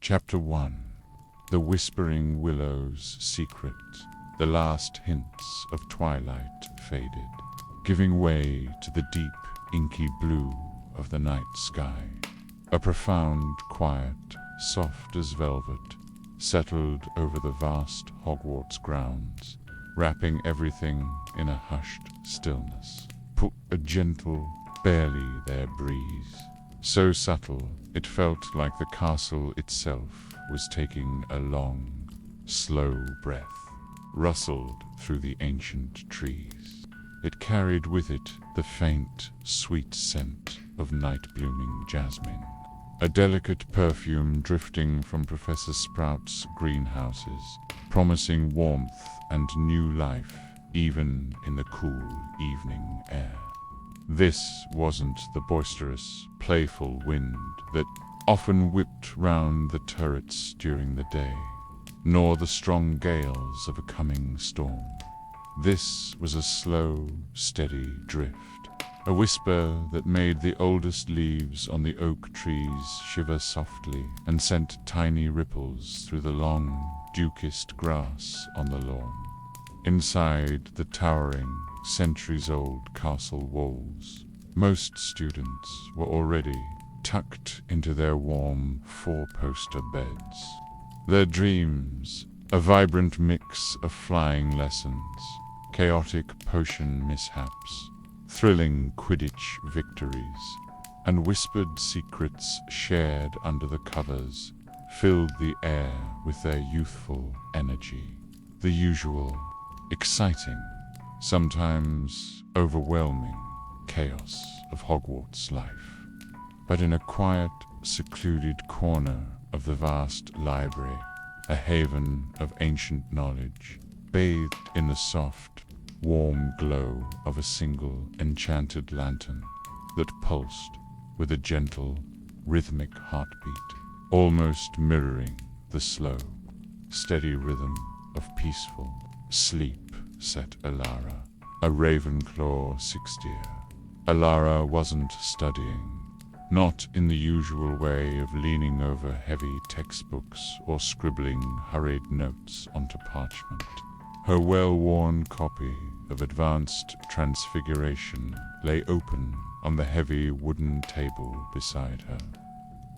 Chapter 1. The Whispering Willow's Secret. The last hints of twilight faded, giving way to the deep, inky blue of the night sky. A profound quiet, soft as velvet, settled over the vast Hogwarts grounds, wrapping everything in a hushed stillness. Put a gentle, barely there breeze, so subtle it felt like the castle itself was taking a long, slow breath, rustled through the ancient trees. It carried with it the faint, sweet scent of night-blooming jasmine, a delicate perfume drifting from Professor Sprout's greenhouses, promising warmth and new life even in the cool evening air. This wasn't the boisterous, playful wind that often whipped round the turrets during the day, nor the strong gales of a coming storm. This was a slow, steady drift, a whisper that made the oldest leaves on the oak trees shiver softly and sent tiny ripples through the long, dew-kissed grass on the lawn. Inside the towering, centuries-old castle walls, most students were already tucked into their warm four-poster beds. Their dreams, a vibrant mix of flying lessons, chaotic potion mishaps, thrilling Quidditch victories, and whispered secrets shared under the covers, filled the air with their youthful energy. The usual, exciting, sometimes overwhelming chaos of Hogwarts life. But in a quiet, secluded corner of the vast library, a haven of ancient knowledge, bathed in the soft, warm glow of a single enchanted lantern that pulsed with a gentle, rhythmic heartbeat, almost mirroring the slow, steady rhythm of peaceful sleep, sat Elara, a Ravenclaw sixth-year. Elara wasn't studying, not in the usual way of leaning over heavy textbooks or scribbling hurried notes onto parchment. Her well-worn copy of Advanced Transfiguration lay open on the heavy wooden table beside her,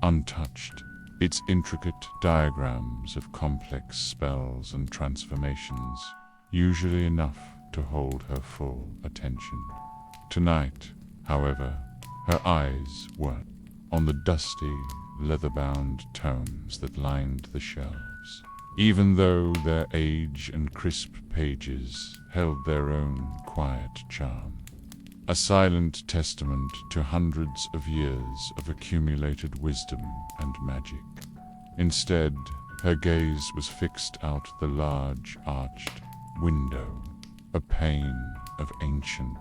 untouched, its intricate diagrams of complex spells and transformations usually enough to hold her full attention. Tonight, however, her eyes weren't on the dusty, leather-bound tomes that lined the shelves, even though their age and crisp pages held their own quiet charm, a silent testament to hundreds of years of accumulated wisdom and magic. Instead, her gaze was fixed out the large, arched window, a pane of ancient,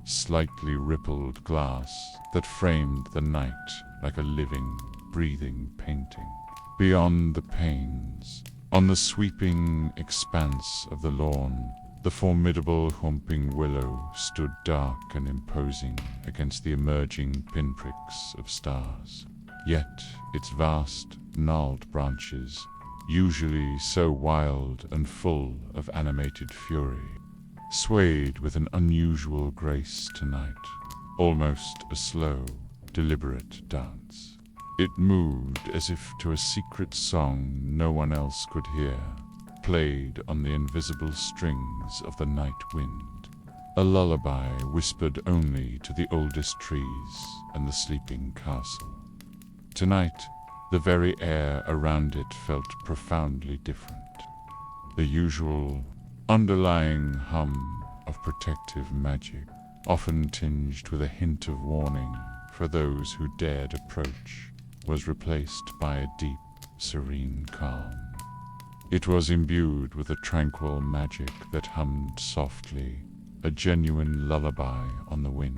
slightly rippled glass that framed the night like a living, breathing painting. Beyond the panes, on the sweeping expanse of the lawn, the formidable Whomping Willow stood dark and imposing against the emerging pinpricks of stars. Yet its vast, gnarled branches, usually so wild and full of animated fury, swayed with an unusual grace tonight, almost a slow, deliberate dance. It moved as if to a secret song no one else could hear, played on the invisible strings of the night wind, a lullaby whispered only to the oldest trees and the sleeping castle. Tonight, the very air around it felt profoundly different. The usual underlying hum of protective magic, often tinged with a hint of warning for those who dared approach, was replaced by a deep, serene calm. It was imbued with a tranquil magic that hummed softly, a genuine lullaby on the wind,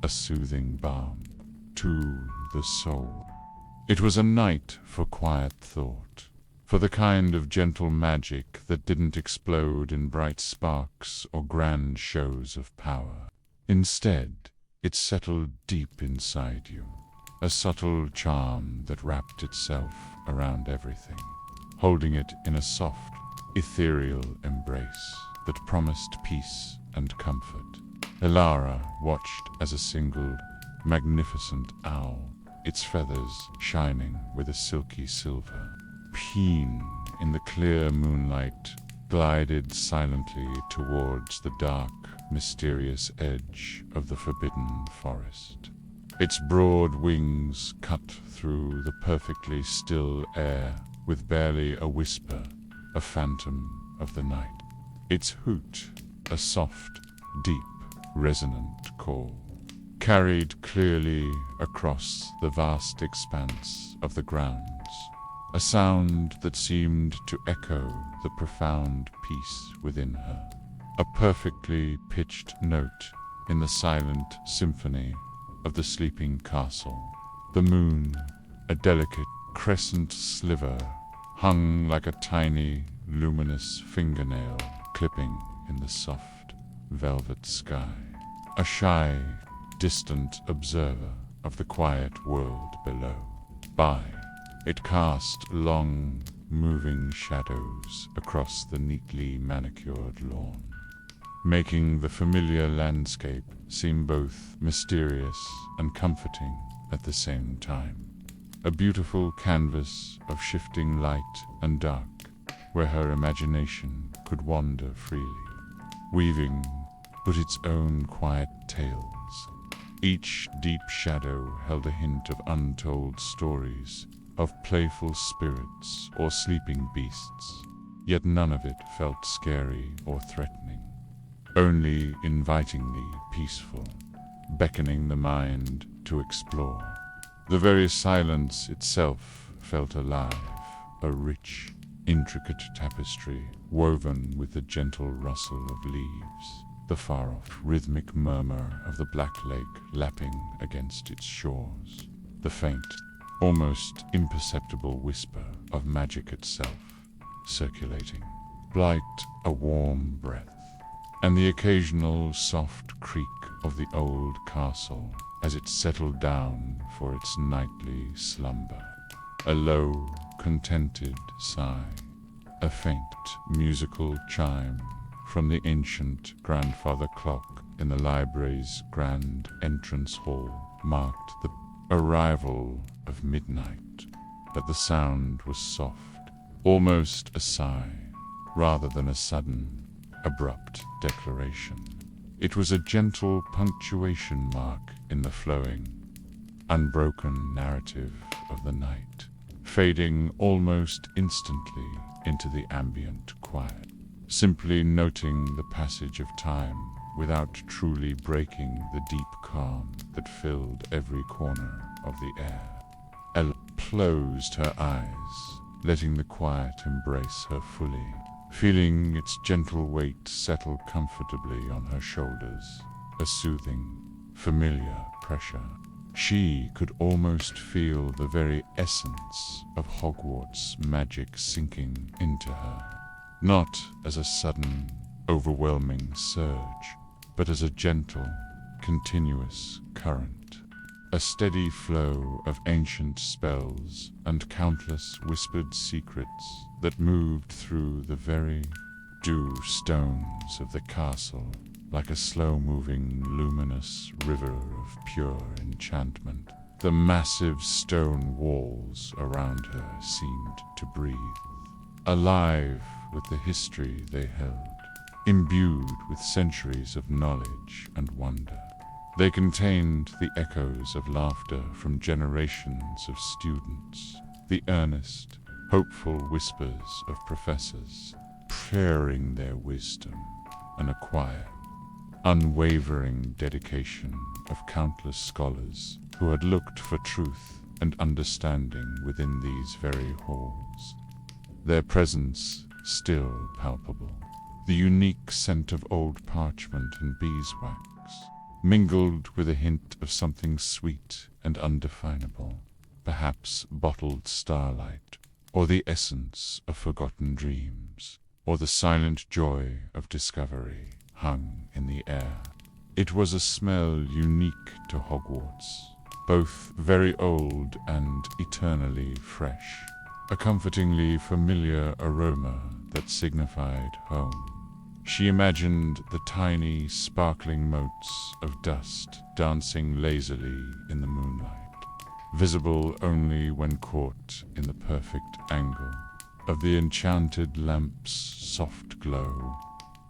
a soothing balm to the soul. It was a night for quiet thought, for the kind of gentle magic that didn't explode in bright sparks or grand shows of power. Instead, it settled deep inside you, a subtle charm that wrapped itself around everything, holding it in a soft, ethereal embrace that promised peace and comfort. Elara watched as a single, magnificent owl, its feathers shining with a silky silver, peen in the clear moonlight, glided silently towards the dark, mysterious edge of the forbidden forest. Its broad wings cut through the perfectly still air with barely a whisper, a phantom of the night. Its hoot, a soft, deep, resonant call, carried clearly across the vast expanse of the grounds, a sound that seemed to echo the profound peace within her, a perfectly pitched note in the silent symphony of the sleeping castle. The moon, a delicate crescent sliver, hung like a tiny, luminous fingernail clipping in the soft, velvet sky. A shy, distant observer of the quiet world below. By, it cast long, moving shadows across the neatly manicured lawn, making the familiar landscape seem both mysterious and comforting at the same time. A beautiful canvas of shifting light and dark, where her imagination could wander freely, weaving but its own quiet tales. Each deep shadow held a hint of untold stories, of playful spirits or sleeping beasts, yet none of it felt scary or threatening, only invitingly peaceful, beckoning the mind to explore. The very silence itself felt alive, a rich, intricate tapestry woven with the gentle rustle of leaves, the far-off rhythmic murmur of the black lake lapping against its shores, the faint, almost imperceptible whisper of magic itself circulating, like a warm breath, and the occasional soft creak of the old castle as it settled down for its nightly slumber. A low, contented sigh, a faint musical chime from the ancient grandfather clock in the library's grand entrance hall marked the arrival of midnight, but the sound was soft, almost a sigh, rather than a sudden, abrupt declaration. It was a gentle punctuation mark in the flowing, unbroken narrative of the night, fading almost instantly into the ambient quiet, simply noting the passage of time without truly breaking the deep calm that filled every corner of the air. Ella closed her eyes, letting the quiet embrace her fully, feeling its gentle weight settle comfortably on her shoulders, a soothing, familiar pressure. She could almost feel the very essence of Hogwarts magic sinking into her, not as a sudden, overwhelming surge, but as a gentle, continuous current, a steady flow of ancient spells and countless whispered secrets that moved through the very dew stones of the castle like a slow-moving, luminous river of pure enchantment. The massive stone walls around her seemed to breathe, alive with the history they held, imbued with centuries of knowledge and wonder. They contained the echoes of laughter from generations of students, the earnest, hopeful whispers of professors, sharing their wisdom, and a quiet, unwavering dedication of countless scholars who had looked for truth and understanding within these very halls. Their presence still palpable, the unique scent of old parchment and beeswax, mingled with a hint of something sweet and undefinable, perhaps bottled starlight, or the essence of forgotten dreams, or the silent joy of discovery, hung in the air. It was a smell unique to Hogwarts, both very old and eternally fresh, a comfortingly familiar aroma that signified home. She imagined the tiny, sparkling motes of dust dancing lazily in the moonlight, visible only when caught in the perfect angle of the enchanted lamp's soft glow.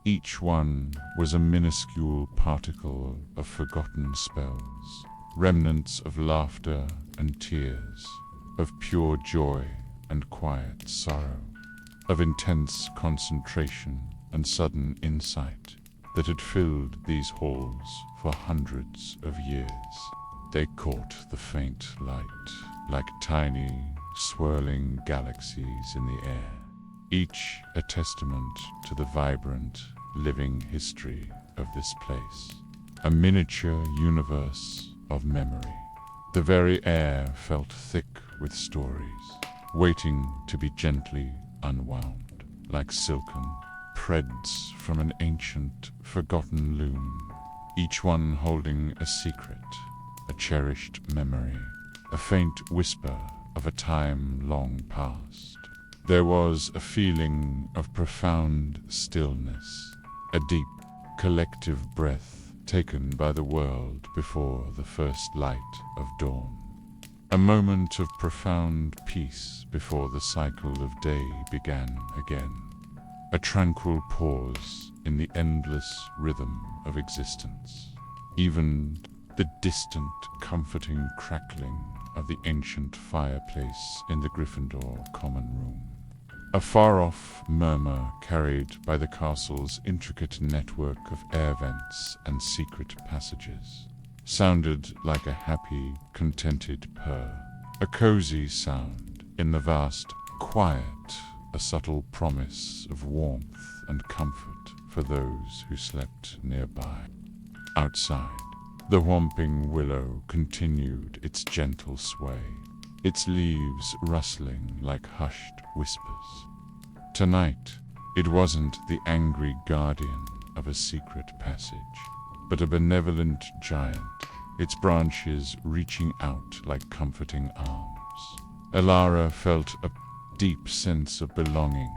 Each one was a minuscule particle of forgotten spells, remnants of laughter and tears, of pure joy and quiet sorrow, of intense concentration and sudden insight that had filled these halls for hundreds of years. They caught the faint light like tiny, swirling galaxies in the air, each a testament to the vibrant, living history of this place, a miniature universe of memory. The very air felt thick with stories, waiting to be gently unwound, like silken threads from an ancient, forgotten loom, each one holding a secret, a cherished memory, a faint whisper of a time long past. There was a feeling of profound stillness, a deep, collective breath taken by the world before the first light of dawn. A moment of profound peace before the cycle of day began again. A tranquil pause in the endless rhythm of existence. Even the distant, comforting crackling of the ancient fireplace in the Gryffindor common room. A far-off murmur carried by the castle's intricate network of air vents and secret passages sounded like a happy, contented purr. A cozy sound in the vast quiet, a subtle promise of warmth and comfort for those who slept nearby. Outside, the whomping willow continued its gentle sway, its leaves rustling like hushed whispers. Tonight, it wasn't the angry guardian of a secret passage, but a benevolent giant, its branches reaching out like comforting arms. Elara felt a deep sense of belonging,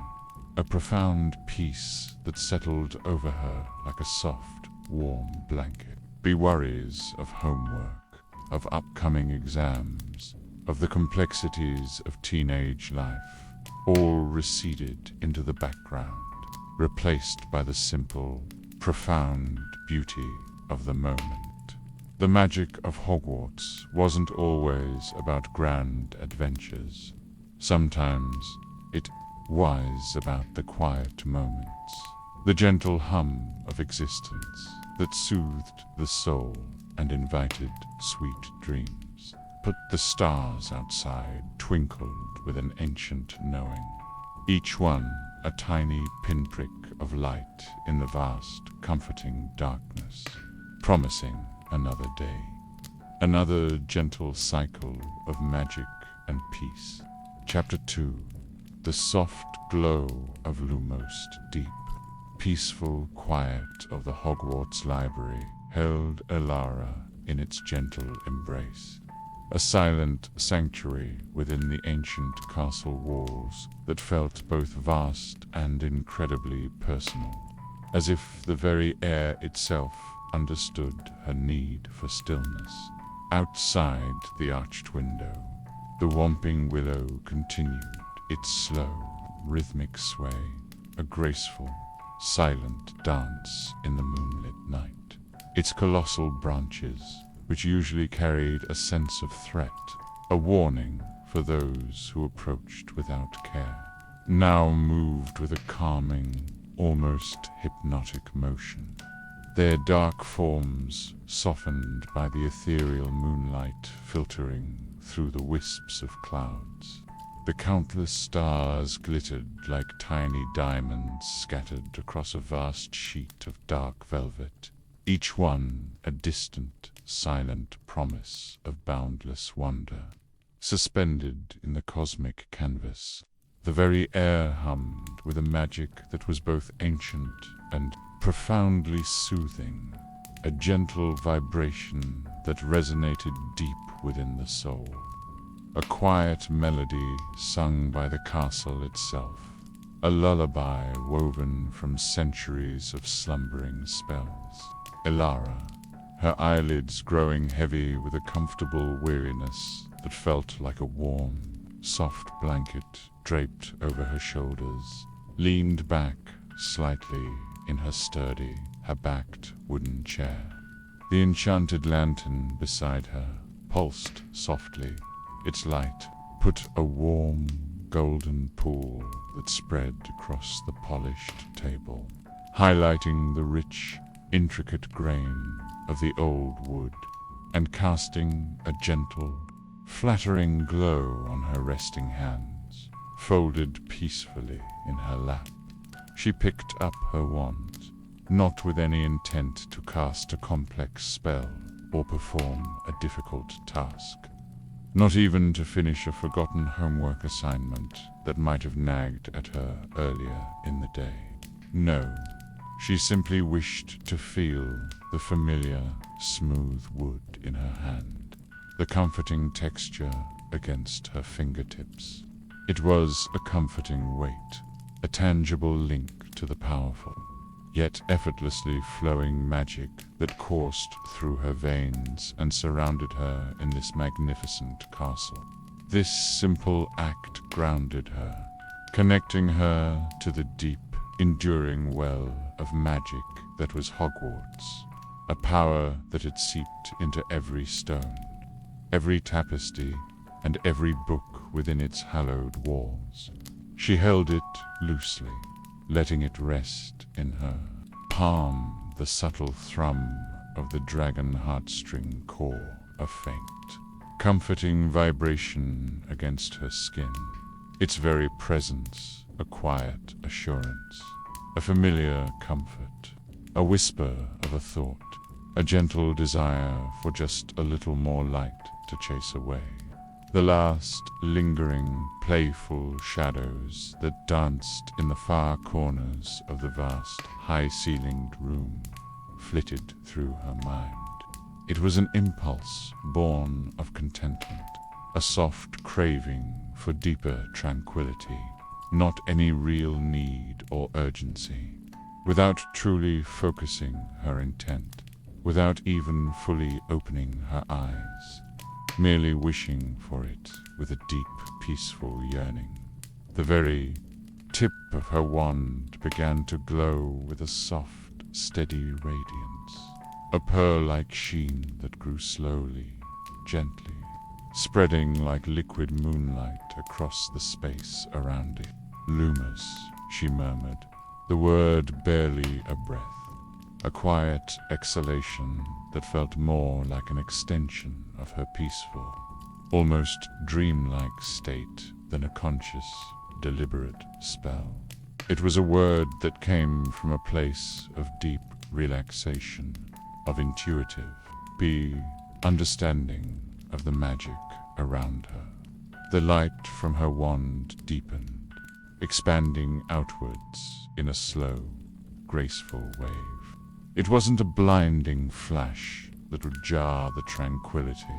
a profound peace that settled over her like a soft, warm blanket. The worries of homework, of upcoming exams, of the complexities of teenage life, all receded into the background, replaced by the simple, profound beauty of the moment. The magic of Hogwarts wasn't always about grand adventures. Sometimes it was about the quiet moments, the gentle hum of existence that soothed the soul and invited sweet dreams. But the stars outside twinkled with an ancient knowing, each one a tiny pinprick of light in the vast, comforting darkness, promising another day, another gentle cycle of magic and peace. Chapter 2. The soft glow of Lumos Deep. Peaceful quiet of the Hogwarts library held Elara in its gentle embrace. A silent sanctuary within the ancient castle walls that felt both vast and incredibly personal, as if the very air itself understood her need for stillness. Outside the arched window, the whomping willow continued its slow, rhythmic sway, a graceful, silent dance in the moonlit night. Its colossal branches, which usually carried a sense of threat, a warning for those who approached without care, now moved with a calming, almost hypnotic motion. Their dark forms softened by the ethereal moonlight filtering through the wisps of clouds. The countless stars glittered like tiny diamonds scattered across a vast sheet of dark velvet, each one a distant, silent promise of boundless wonder. Suspended in the cosmic canvas, the very air hummed with a magic that was both ancient and profoundly soothing. a gentle vibration that resonated deep within the soul. A quiet melody sung by the castle itself, a lullaby woven from centuries of slumbering spells. Elara, her eyelids growing heavy with a comfortable weariness that felt like a warm, soft blanket draped over her shoulders, leaned back slightly in her sturdy, backed wooden chair. The enchanted lantern beside her pulsed softly. Its light put a warm, golden pool that spread across the polished table, highlighting the rich, intricate grain of the old wood and casting a gentle, flattering glow on her resting hands, folded peacefully in her lap. She picked up her wand, not with any intent to cast a complex spell or perform a difficult task. Not even to finish a forgotten homework assignment that might have nagged at her earlier in the day. No, she simply wished to feel the familiar, smooth wood in her hand, the comforting texture against her fingertips. It was a comforting weight, a tangible link to the powerful, yet effortlessly flowing magic that coursed through her veins and surrounded her in this magnificent castle. This simple act grounded her, connecting her to the deep, enduring well of magic that was Hogwarts, a power that had seeped into every stone, every tapestry, and every book within its hallowed walls. She held it loosely, letting it rest in her palm, the subtle thrum of the dragon heartstring core, a faint, comforting vibration against her skin. Its very presence, a quiet assurance, a familiar comfort, a whisper of a thought, a gentle desire for just a little more light to chase away the last lingering, playful shadows that danced in the far corners of the vast, high-ceilinged room flitted through her mind. It was an impulse born of contentment, a soft craving for deeper tranquility, not any real need or urgency. Without truly focusing her intent, without even fully opening her eyes, merely wishing for it with a deep, peaceful yearning. The very tip of her wand began to glow with a soft, steady radiance, a pearl-like sheen that grew slowly, gently, spreading like liquid moonlight across the space around it. Lumos, she murmured, the word barely a breath, a quiet exhalation that felt more like an extension of her peaceful, almost dreamlike state than a conscious, deliberate spell. It was a word that came from a place of deep relaxation, of intuitive, understanding of the magic around her. The light from her wand deepened, expanding outwards in a slow, graceful wave. It wasn't a blinding flash that would jar the tranquility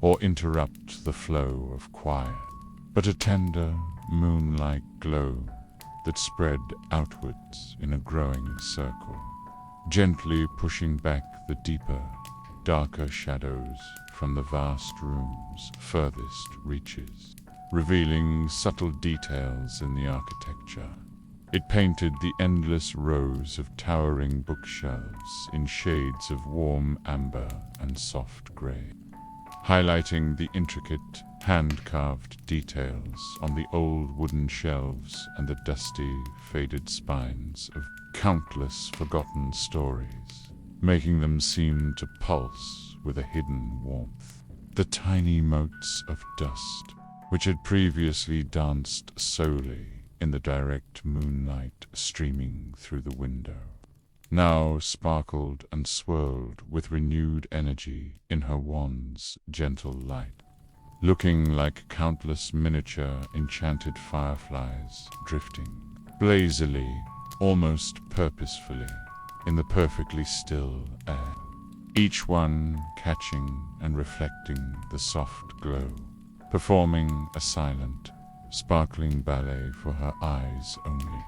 or interrupt the flow of quiet, but a tender, moon-like glow that spread outwards in a growing circle, gently pushing back the deeper, darker shadows from the vast room's furthest reaches, revealing subtle details in the architecture. It painted the endless rows of towering bookshelves in shades of warm amber and soft gray, highlighting the intricate, hand-carved details on the old wooden shelves and the dusty, faded spines of countless forgotten stories, making them seem to pulse with a hidden warmth. The tiny motes of dust, which had previously danced solely in the direct moonlight streaming through the window, now sparkled and swirled with renewed energy in her wand's gentle light, looking like countless miniature enchanted fireflies drifting lazily, almost purposefully, in the perfectly still air. each one catching and reflecting the soft glow, performing a silent, sparkling ballet for her eyes only.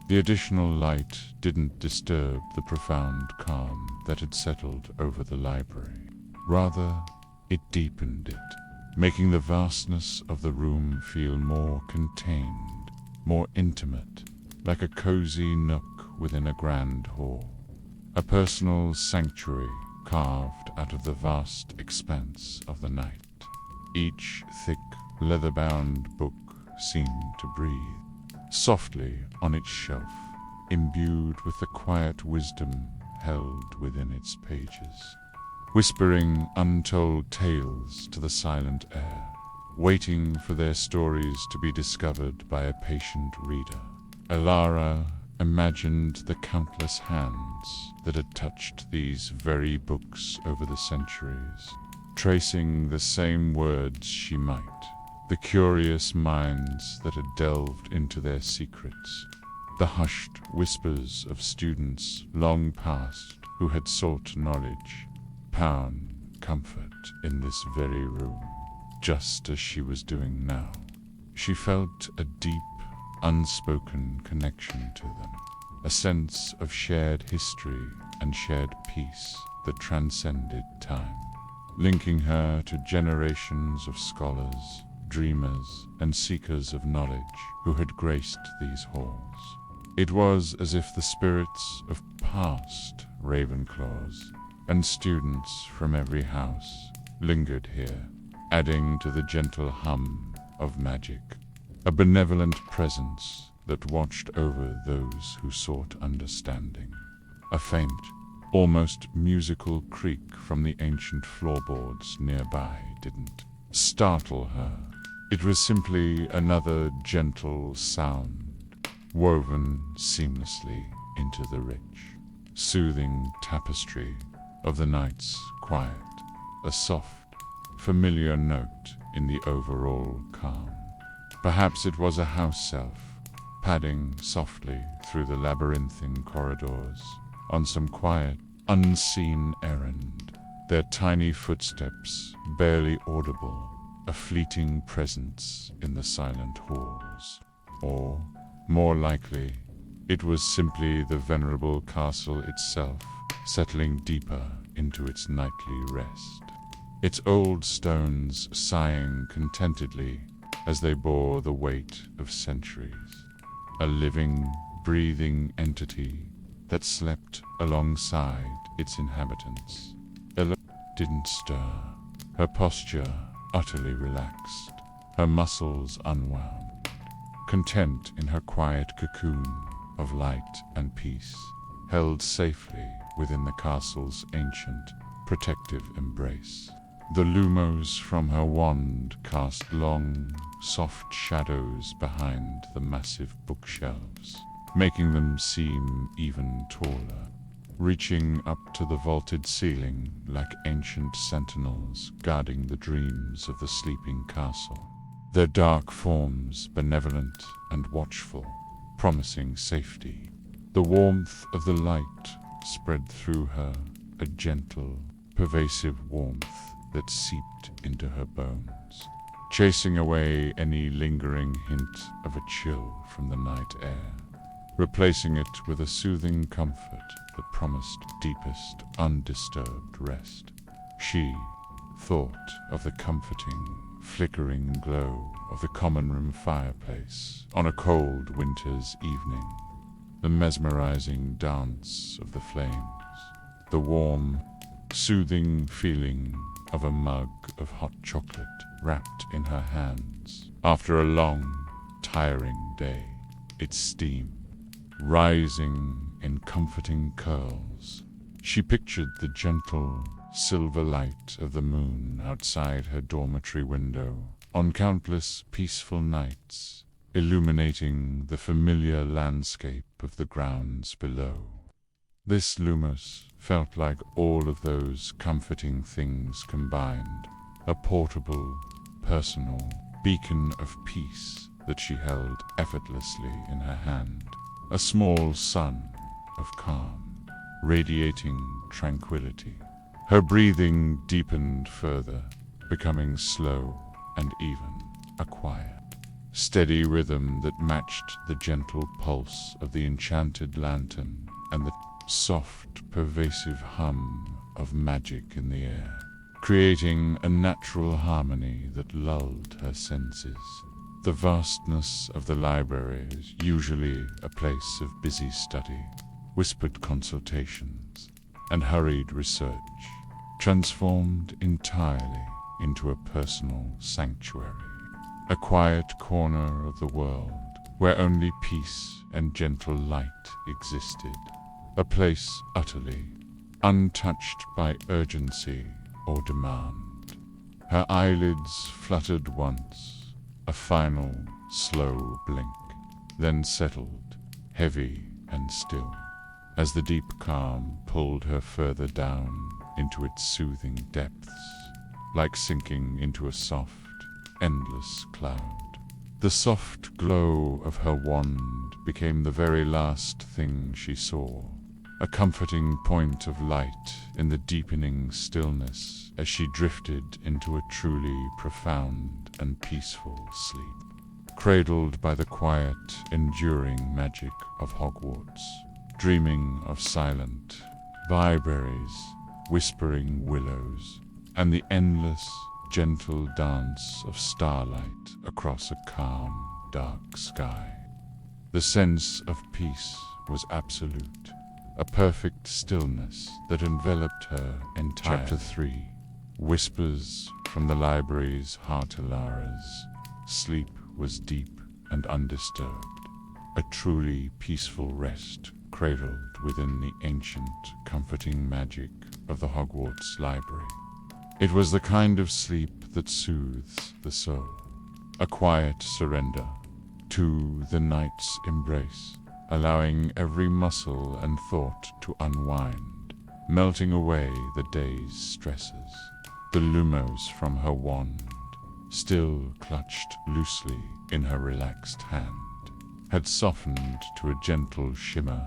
The additional light didn't disturb the profound calm that had settled over the library. Rather, it deepened it, making the vastness of the room feel more contained, more intimate, like a cozy nook within a grand hall. A personal sanctuary carved out of the vast expanse of the night. Each thick, leather-bound book seemed to breathe softly on its shelf, imbued with the quiet wisdom held within its pages, whispering untold tales to the silent air, waiting for their stories to be discovered by a patient reader. Elara imagined the countless hands that had touched these very books over the centuries, tracing the same words she might, the curious minds that had delved into their secrets, the hushed whispers of students long past who had sought knowledge, found comfort in this very room, just as she was doing now. She felt a deep, unspoken connection to them, a sense of shared history and shared peace that transcended time, linking her to generations of scholars, dreamers, and seekers of knowledge who had graced these halls. It was as if the spirits of past Ravenclaws and students from every house lingered here, adding to the gentle hum of magic, a benevolent presence that watched over those who sought understanding. A faint, almost musical creak from the ancient floorboards nearby didn't startle her. It was simply another gentle sound, woven seamlessly into the rich, soothing tapestry of the night's quiet, a soft, familiar note in the overall calm. Perhaps it was a house elf, padding softly through the labyrinthine corridors on some quiet, unseen errand, their tiny footsteps barely audible, a fleeting presence in the silent halls. Or, more likely, it was simply the venerable castle itself, settling deeper into its nightly rest, its old stones sighing contentedly as they bore the weight of centuries, a living, breathing entity that slept alongside its inhabitants. Elara didn't stir, her posture utterly relaxed, her muscles unwound, content in her quiet cocoon of light and peace, held safely within the castle's ancient, protective embrace. The lumos from her wand cast long, soft shadows behind the massive bookshelves, making them seem even taller, reaching up to the vaulted ceiling like ancient sentinels guarding the dreams of the sleeping castle, their dark forms benevolent and watchful, promising safety. The warmth of the light spread through her, a gentle, pervasive warmth that seeped into her bones, chasing away any lingering hint of a chill from the night air, replacing it with a soothing comfort that promised deepest, undisturbed rest. She thought of the comforting, flickering glow of the common room fireplace on a cold winter's evening, the mesmerizing dance of the flames, the warm, soothing feeling of a mug of hot chocolate wrapped in her hands after a long, tiring day, its steam rising in comforting curls. She pictured the gentle, silver light of the moon outside her dormitory window on countless peaceful nights, illuminating the familiar landscape of the grounds below. This Lumos felt like all of those comforting things combined, a portable, personal beacon of peace that she held effortlessly in her hand, a small sun of calm, radiating tranquility. Her breathing deepened further, becoming slow and even, a quiet, steady rhythm that matched the gentle pulse of the enchanted lantern and the soft, pervasive hum of magic in the air, creating a natural harmony that lulled her senses. The vastness of the library is usually a place of busy study, whispered consultations, and hurried research, transformed entirely into a personal sanctuary, a quiet corner of the world where only peace and gentle light existed, a place utterly untouched by urgency or demand. Her eyelids fluttered once, a final, slow blink, then settled, heavy and still, as the deep calm pulled her further down into its soothing depths, like sinking into a soft, endless cloud. The soft glow of her wand became the very last thing she saw, a comforting point of light in the deepening stillness as she drifted into a truly profound and peaceful sleep, cradled by the quiet, enduring magic of Hogwarts, dreaming of silent libraries, whispering willows, and the endless, gentle dance of starlight across a calm, dark sky. The sense of peace was absolute, a perfect stillness that enveloped her entirely. Chapter 3. Whispers from the library's heart. Elara's sleep was deep and undisturbed, a truly peaceful rest cradled within the ancient, comforting magic of the Hogwarts library. It was the kind of sleep that soothes the soul, a quiet surrender to the night's embrace, allowing every muscle and thought to unwind, melting away the day's stresses. The lumos from her wand, still clutched loosely in her relaxed hand, had softened to a gentle shimmer,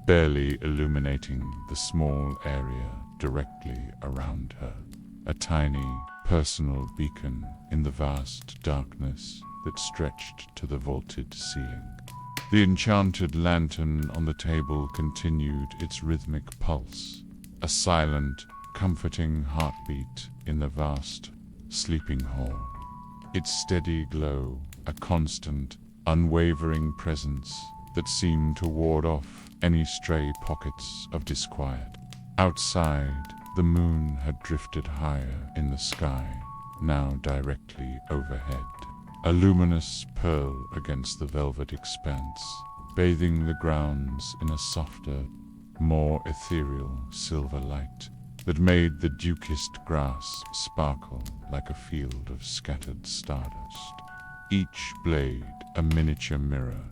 barely illuminating the small area directly around her, a tiny, personal beacon in the vast darkness that stretched to the vaulted ceiling. The enchanted lantern on the table continued its rhythmic pulse, a silent, comforting heartbeat in the vast, sleeping hall. Its steady glow, a constant, unwavering presence that seemed to ward off any stray pockets of disquiet. Outside, the moon had drifted higher in the sky, now directly overhead, a luminous pearl against the velvet expanse, bathing the grounds in a softer, more ethereal silver light that made the dukest grass sparkle like a field of scattered stardust. Each blade a miniature mirror,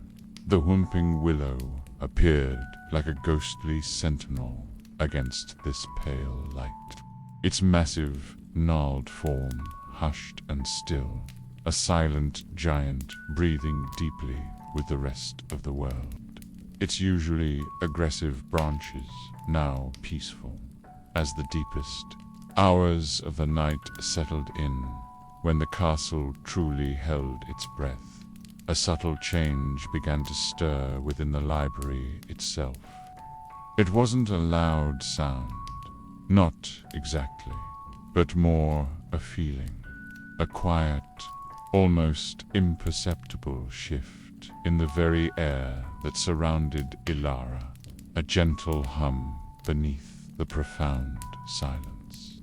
the whomping willow appeared like a ghostly sentinel against this pale light, its massive, gnarled form hushed and still, a silent giant breathing deeply with the rest of the world, its usually aggressive branches now peaceful, as the deepest hours of the night settled in, when the castle truly held its breath. A subtle change began to stir within the library itself. It wasn't a loud sound, not exactly, but more a feeling, a quiet, almost imperceptible shift in the very air that surrounded Elara, a gentle hum beneath the profound silence.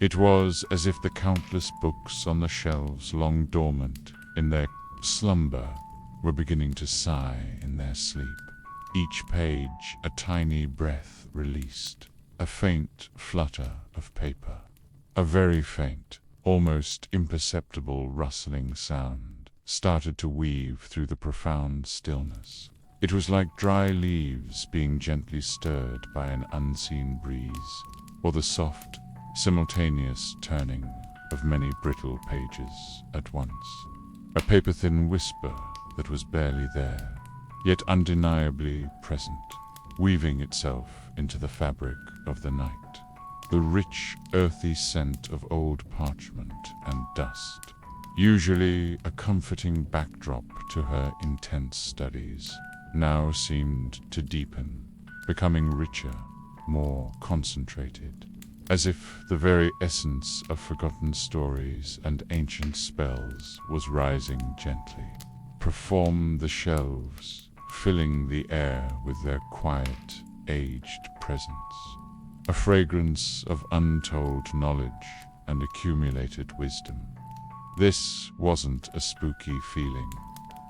It was as if the countless books on the shelves long dormant in their slumber were beginning to sigh in their sleep, each page a tiny breath released, a faint flutter of paper, a very faint, almost imperceptible rustling sound started to weave through the profound stillness. It was like dry leaves being gently stirred by an unseen breeze, or the soft, simultaneous turning of many brittle pages at once. A paper-thin whisper that was barely there, yet undeniably present, weaving itself into the fabric of the night. the rich, earthy scent of old parchment and dust, usually a comforting backdrop to her intense studies, now seemed to deepen, becoming richer, more concentrated, as if the very essence of forgotten stories and ancient spells was rising gently. Perform the shelves, filling the air with their quiet, aged presence. A fragrance of untold knowledge and accumulated wisdom. This wasn't a spooky feeling,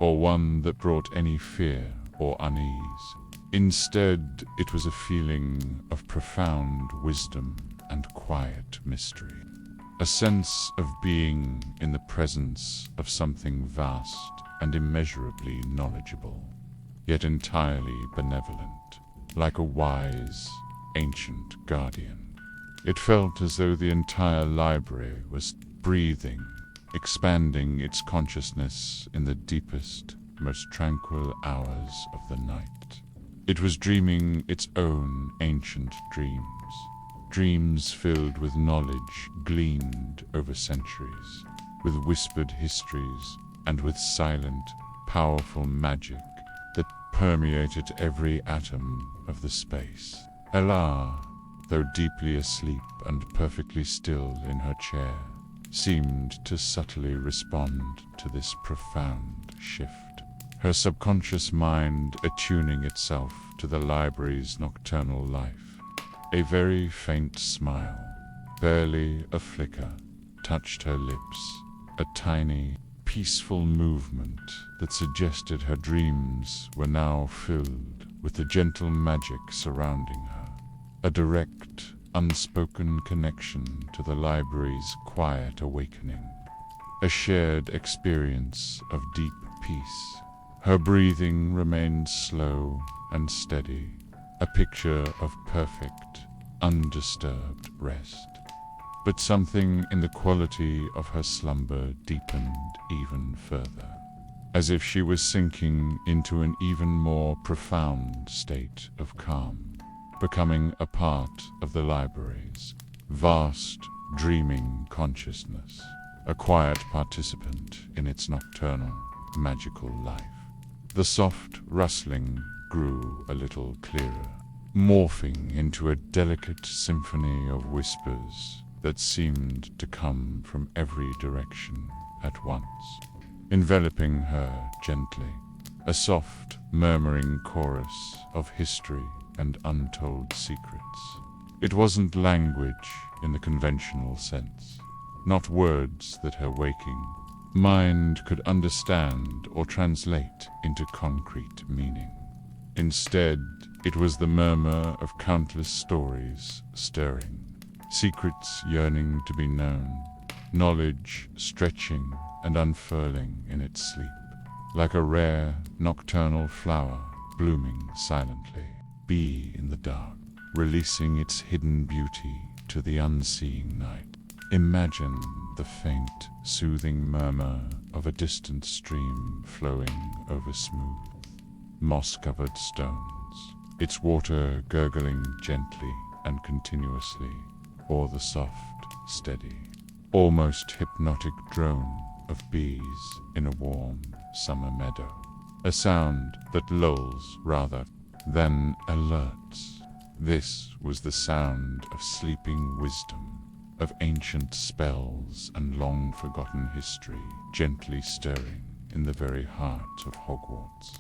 or one that brought any fear or unease. Instead, it was a feeling of profound wisdom and quiet mystery. A sense of being in the presence of something vast and immeasurably knowledgeable, yet entirely benevolent, like a wise, ancient guardian. It felt as though the entire library was breathing, expanding its consciousness in the deepest, most tranquil hours of the night. It was dreaming its own ancient dreams, dreams filled with knowledge gleaned over centuries, with whispered histories, and with silent, powerful magic that permeated every atom of the space. Elara, though deeply asleep and perfectly still in her chair, seemed to subtly respond to this profound shift. Her subconscious mind attuning itself to the library's nocturnal life. A very faint smile, barely a flicker, touched her lips, a tiny, peaceful movement that suggested her dreams were now filled with the gentle magic surrounding her. A direct, unspoken connection to the library's quiet awakening. A shared experience of deep peace. Her breathing remained slow and steady, a picture of perfect, undisturbed rest. But something in the quality of her slumber deepened even further, as if she was sinking into an even more profound state of calm, becoming a part of the library's vast, dreaming consciousness, a quiet participant in its nocturnal, magical life. The soft rustling grew a little clearer, morphing into a delicate symphony of whispers that seemed to come from every direction at once, enveloping her gently, a soft, murmuring chorus of history and untold secrets. It wasn't language in the conventional sense, not words that her waking mind could understand or translate into concrete meaning. Instead, it was the murmur of countless stories stirring, secrets yearning to be known, knowledge stretching and unfurling in its sleep, like a rare nocturnal flower blooming silently, be in the dark, releasing its hidden beauty to the unseeing night. Imagine the faint, soothing murmur of a distant stream flowing over smooth, moss-covered stones, its water gurgling gently and continuously, or the soft, steady, almost hypnotic drone of bees in a warm summer meadow. A sound that lulls rather than alerts. This was the sound of sleeping wisdom, of ancient spells and long-forgotten history gently stirring in the very heart of Hogwarts.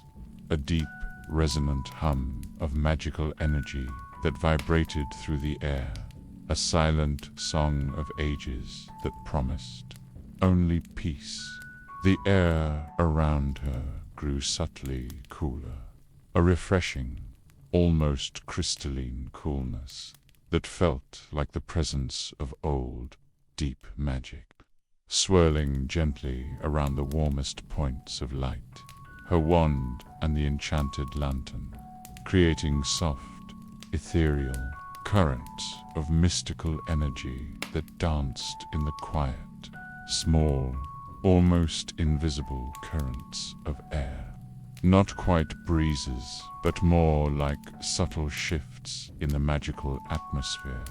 A deep, resonant hum of magical energy that vibrated through the air, a silent song of ages that promised only peace. The air around her grew subtly cooler, a refreshing, almost crystalline coolness that felt like the presence of old, deep magic, swirling gently around the warmest points of light, her wand and the enchanted lantern, creating soft, ethereal currents of mystical energy that danced in the quiet, small, almost invisible currents of air. Not quite breezes, but more like subtle shifts in the magical atmosphere,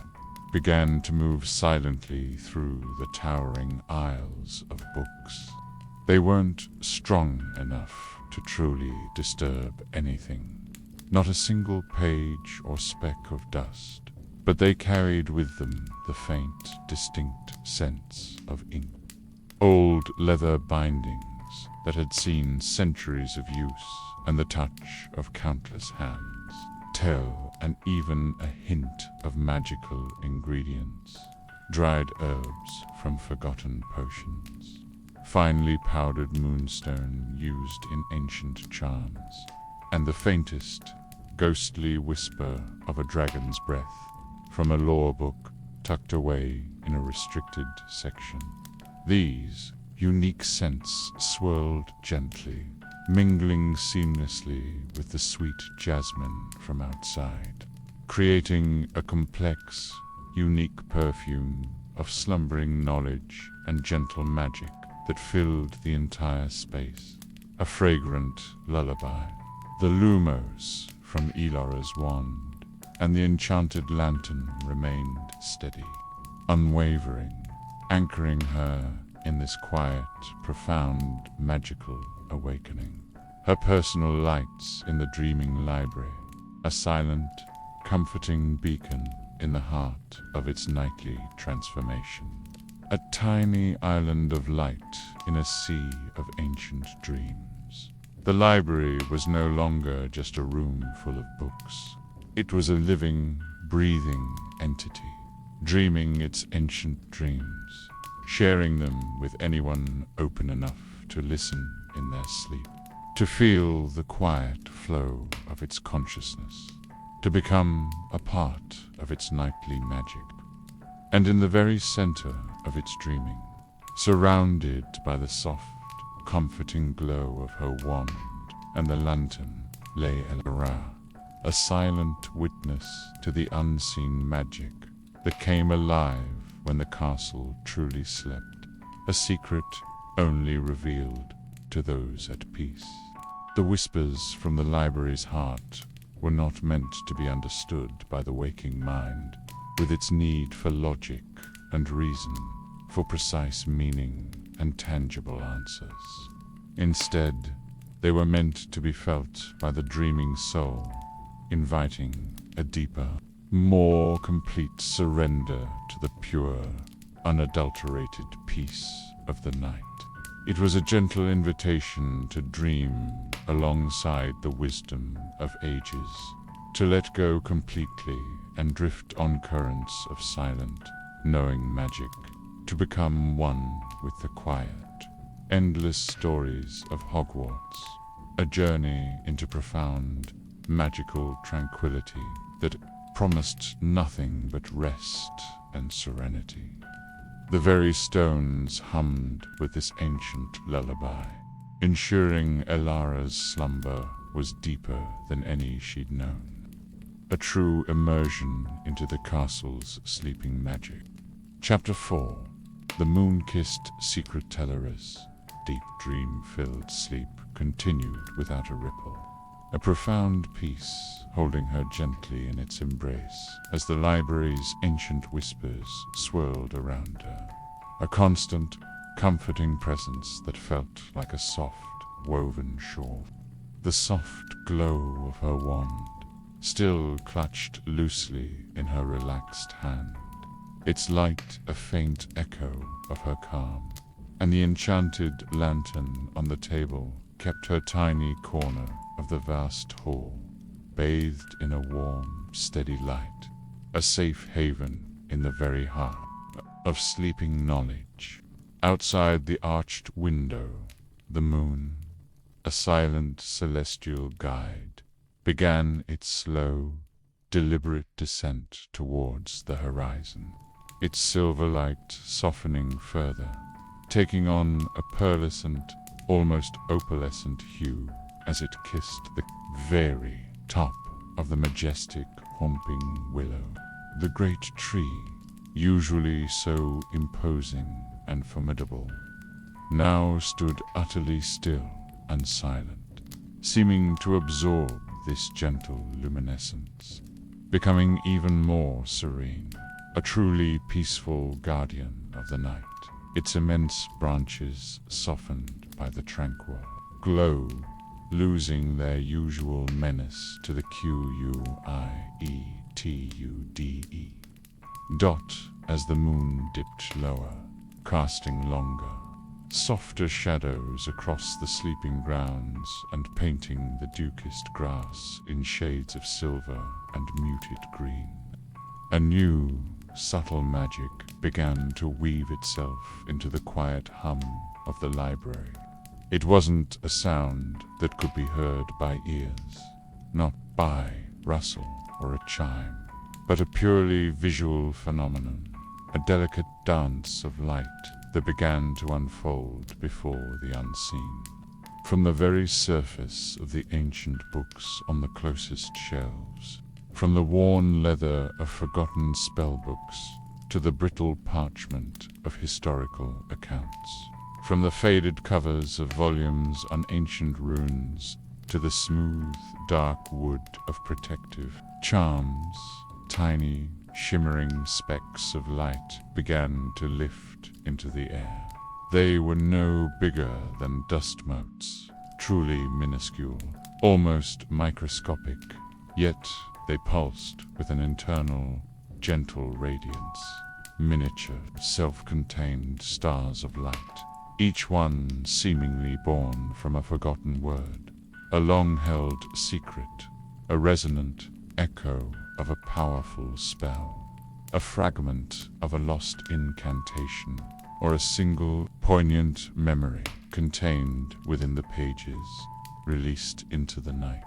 began to move silently through the towering aisles of books. They weren't strong enough to truly disturb anything, not a single page or speck of dust, but they carried with them the faint, distinct sense of ink. Old leather bindings that had seen centuries of use and the touch of countless hands tell, and even a hint of magical ingredients, dried herbs from forgotten potions, finely powdered moonstone used in ancient charms, and the faintest, ghostly whisper of a dragon's breath from a lore book tucked away in a restricted section. These unique scents swirled gently, mingling seamlessly with the sweet jasmine from outside, creating a complex, unique perfume of slumbering knowledge and gentle magic that filled the entire space. A fragrant lullaby. The lumos from Elara's wand and the enchanted lantern remained steady, unwavering, anchoring her in this quiet, profound, magical awakening. Her personal lights in the dreaming library, a silent, comforting beacon in the heart of its nightly transformation. A tiny island of light in a sea of ancient dreams. The library was no longer just a room full of books. It was a living, breathing entity, dreaming its ancient dreams, sharing them with anyone open enough to listen in their sleep, to feel the quiet flow of its consciousness, to become a part of its nightly magic. And in the very center of its dreaming, surrounded by the soft, comforting glow of her wand and the lantern, lay Elara, a silent witness to the unseen magic that came alive when the castle truly slept, a secret only revealed to those at peace. The whispers from the library's heart were not meant to be understood by the waking mind, with its need for logic and reason, for precise meaning and tangible answers. Instead, they were meant to be felt by the dreaming soul, inviting a deeper, more complete surrender to the pure, unadulterated peace of the night. It was a gentle invitation to dream alongside the wisdom of ages, to let go completely and drift on currents of silent, knowing magic, to become one with the quiet, endless stories of Hogwarts, a journey into profound, magical tranquility that promised nothing but rest and serenity. The very stones hummed with this ancient lullaby, ensuring Elara's slumber was deeper than any she'd known. A true immersion into the castle's sleeping magic. Chapter 4. The moon-kissed secret telleress. Deep dream-filled sleep continued without a ripple. A profound peace holding her gently in its embrace as the library's ancient whispers swirled around her. A constant, comforting presence that felt like a soft, woven shawl. The soft glow of her wand, still clutched loosely in her relaxed hand, its light a faint echo of her calm, and the enchanted lantern on the table kept her tiny corner of the vast hall, bathed in a warm, steady light, a safe haven in the very heart of sleeping knowledge. Outside the arched window, the moon, a silent celestial guide, began its slow, deliberate descent towards the horizon, its silver light softening further, taking on a pearlescent, almost opalescent hue as it kissed the very top of the majestic Whomping Willow. The great tree, usually so imposing and formidable, now stood utterly still and silent, seeming to absorb this gentle luminescence, becoming even more serene, a truly peaceful guardian of the night, its immense branches softened by the tranquil glow, losing their usual menace to the quiettude dot as the moon dipped lower, casting longer, softer shadows across the sleeping grounds and painting the dukest grass in shades of silver and muted green. A new, subtle magic began to weave itself into the quiet hum of the library. It wasn't a sound that could be heard by ears, not by rustle or a chime, but a purely visual phenomenon, a delicate dance of light that began to unfold before the unseen. From the very surface of the ancient books on the closest shelves, from the worn leather of forgotten spellbooks to the brittle parchment of historical accounts, from the faded covers of volumes on ancient runes to the smooth, dark wood of protective charms, tiny, shimmering specks of light began to lift into the air. They were no bigger than dust motes, truly minuscule, almost microscopic, yet they pulsed with an internal, gentle radiance, miniature, self-contained stars of light, each one seemingly born from a forgotten word, a long-held secret, a resonant echo of a powerful spell, a fragment of a lost incantation, or a single poignant memory contained within the pages, released into the night.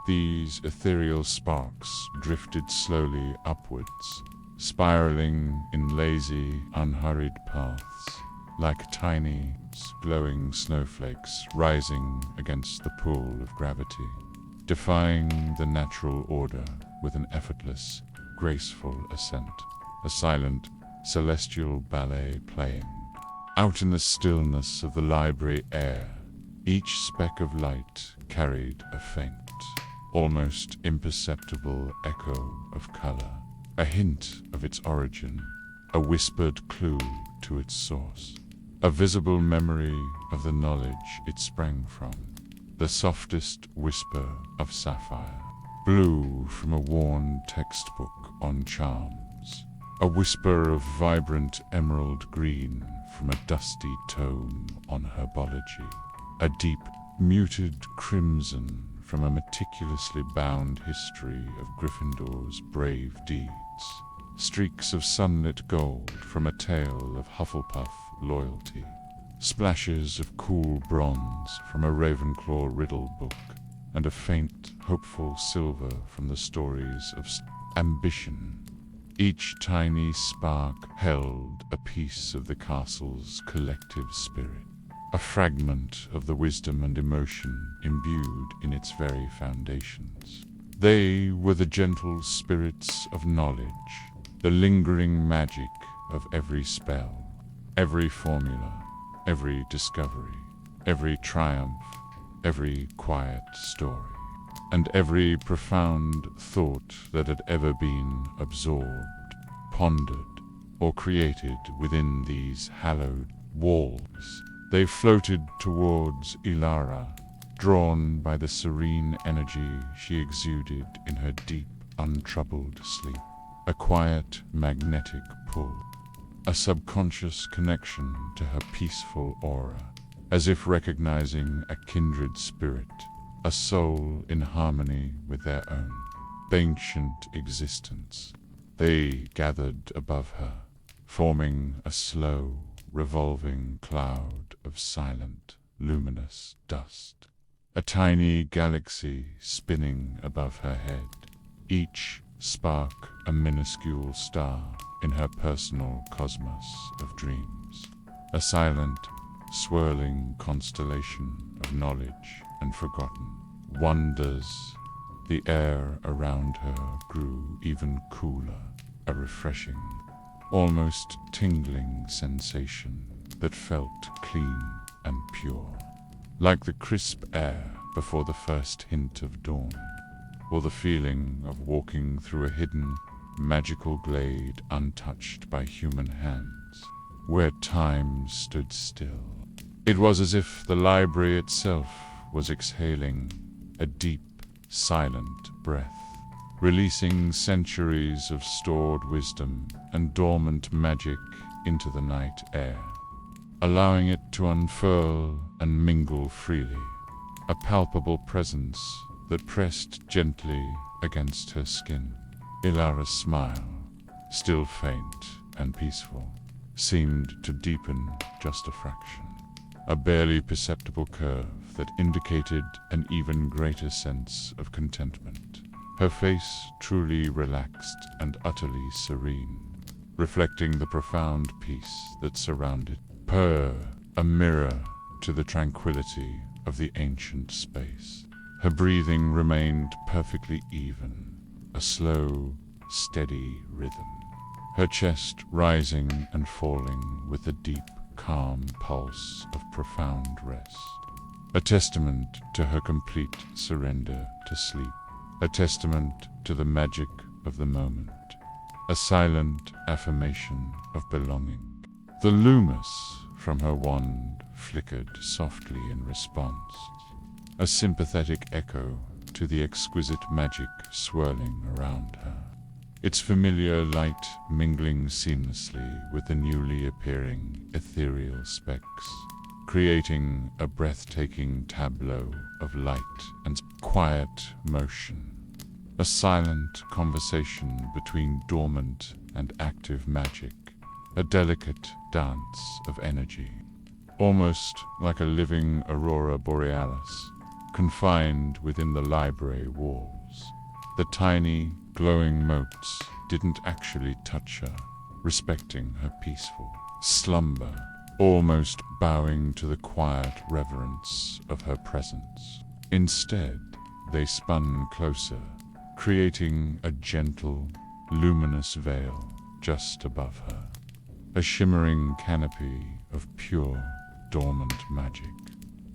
These ethereal sparks drifted slowly upwards, spiraling in lazy, unhurried paths, like tiny, glowing snowflakes rising against the pull of gravity, defying the natural order with an effortless, graceful ascent, a silent, celestial ballet playing. Out in the stillness of the library air, each speck of light carried a faint, almost imperceptible echo of color, a hint of its origin, a whispered clue to its source, a visible memory of the knowledge it sprang from, the softest whisper of sapphire, blue from a worn textbook on charms, a whisper of vibrant emerald green from a dusty tome on herbology, a deep, muted crimson from a meticulously bound history of Gryffindor's brave deeds, streaks of sunlit gold from a tale of Hufflepuff loyalty, splashes of cool bronze from a Ravenclaw riddle book, and a faint, hopeful silver from the stories of ambition. Each tiny spark held a piece of the castle's collective spirit, a fragment of the wisdom and emotion imbued in its very foundations. They were the gentle spirits of knowledge, the lingering magic of every spell, every formula, every discovery, every triumph, every quiet story, and every profound thought that had ever been absorbed, pondered, or created within these hallowed walls. They floated towards Elara, drawn by the serene energy she exuded in her deep, untroubled sleep, a quiet, magnetic pull, a subconscious connection to her peaceful aura, as if recognizing a kindred spirit, a soul in harmony with their own ancient existence. They gathered above her, forming a slow, revolving cloud of silent, luminous dust, a tiny galaxy spinning above her head, each spark a minuscule star in her personal cosmos of dreams, a silent, swirling constellation of knowledge and forgotten wonders. The air around her grew even cooler, a refreshing, almost tingling sensation that felt clean and pure, like the crisp air before the first hint of dawn, or the feeling of walking through a hidden, magical glade untouched by human hands, where time stood still. It was as if the library itself was exhaling a deep, silent breath, releasing centuries of stored wisdom and dormant magic into the night air, allowing it to unfurl and mingle freely, a palpable presence that pressed gently against her skin. Elara's smile, still faint and peaceful, seemed to deepen just a fraction, a barely perceptible curve that indicated an even greater sense of contentment. Her face truly relaxed and utterly serene, reflecting the profound peace that surrounded her, a mirror to the tranquility of the ancient space. Her breathing remained perfectly even, a slow, steady rhythm, her chest rising and falling with a deep, calm pulse of profound rest. A testament to her complete surrender to sleep, a testament to the magic of the moment, a silent affirmation of belonging. The lumus from her wand flickered softly in response, a sympathetic echo to the exquisite magic swirling around her, its familiar light mingling seamlessly with the newly appearing ethereal specks, creating a breathtaking tableau of light and quiet motion, a silent conversation between dormant and active magic, a delicate dance of energy, almost like a living aurora borealis, confined within the library walls. The tiny, glowing motes didn't actually touch her, respecting her peaceful slumber, almost bowing to the quiet reverence of her presence. Instead, they spun closer, creating a gentle, luminous veil just above her, a shimmering canopy of pure, dormant magic,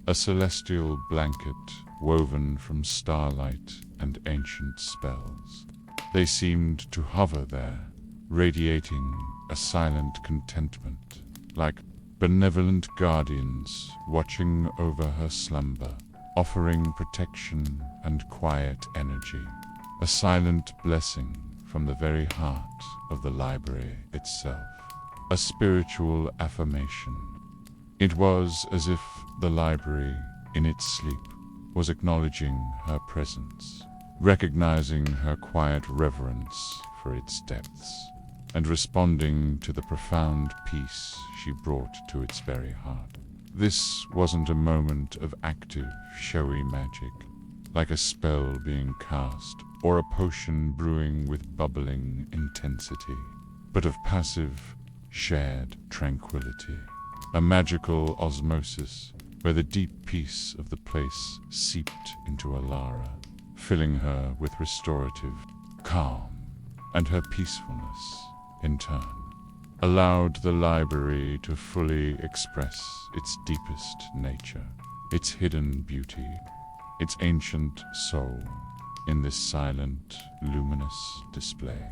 a celestial blanket woven from starlight and ancient spells. They seemed to hover there, radiating a silent contentment, like benevolent guardians watching over her slumber, offering protection and quiet energy, a silent blessing from the very heart of the library itself, a spiritual affirmation. It was as if the library, in its sleep, was acknowledging her presence, recognizing her quiet reverence for its depths, and responding to the profound peace she brought to its very heart. This wasn't a moment of active, showy magic, like a spell being cast or a potion brewing with bubbling intensity, but of passive, shared tranquility, a magical osmosis where the deep peace of the place seeped into Elara, filling her with restorative calm, and her peacefulness, in turn, allowed the library to fully express its deepest nature, its hidden beauty, its ancient soul, in this silent, luminous display.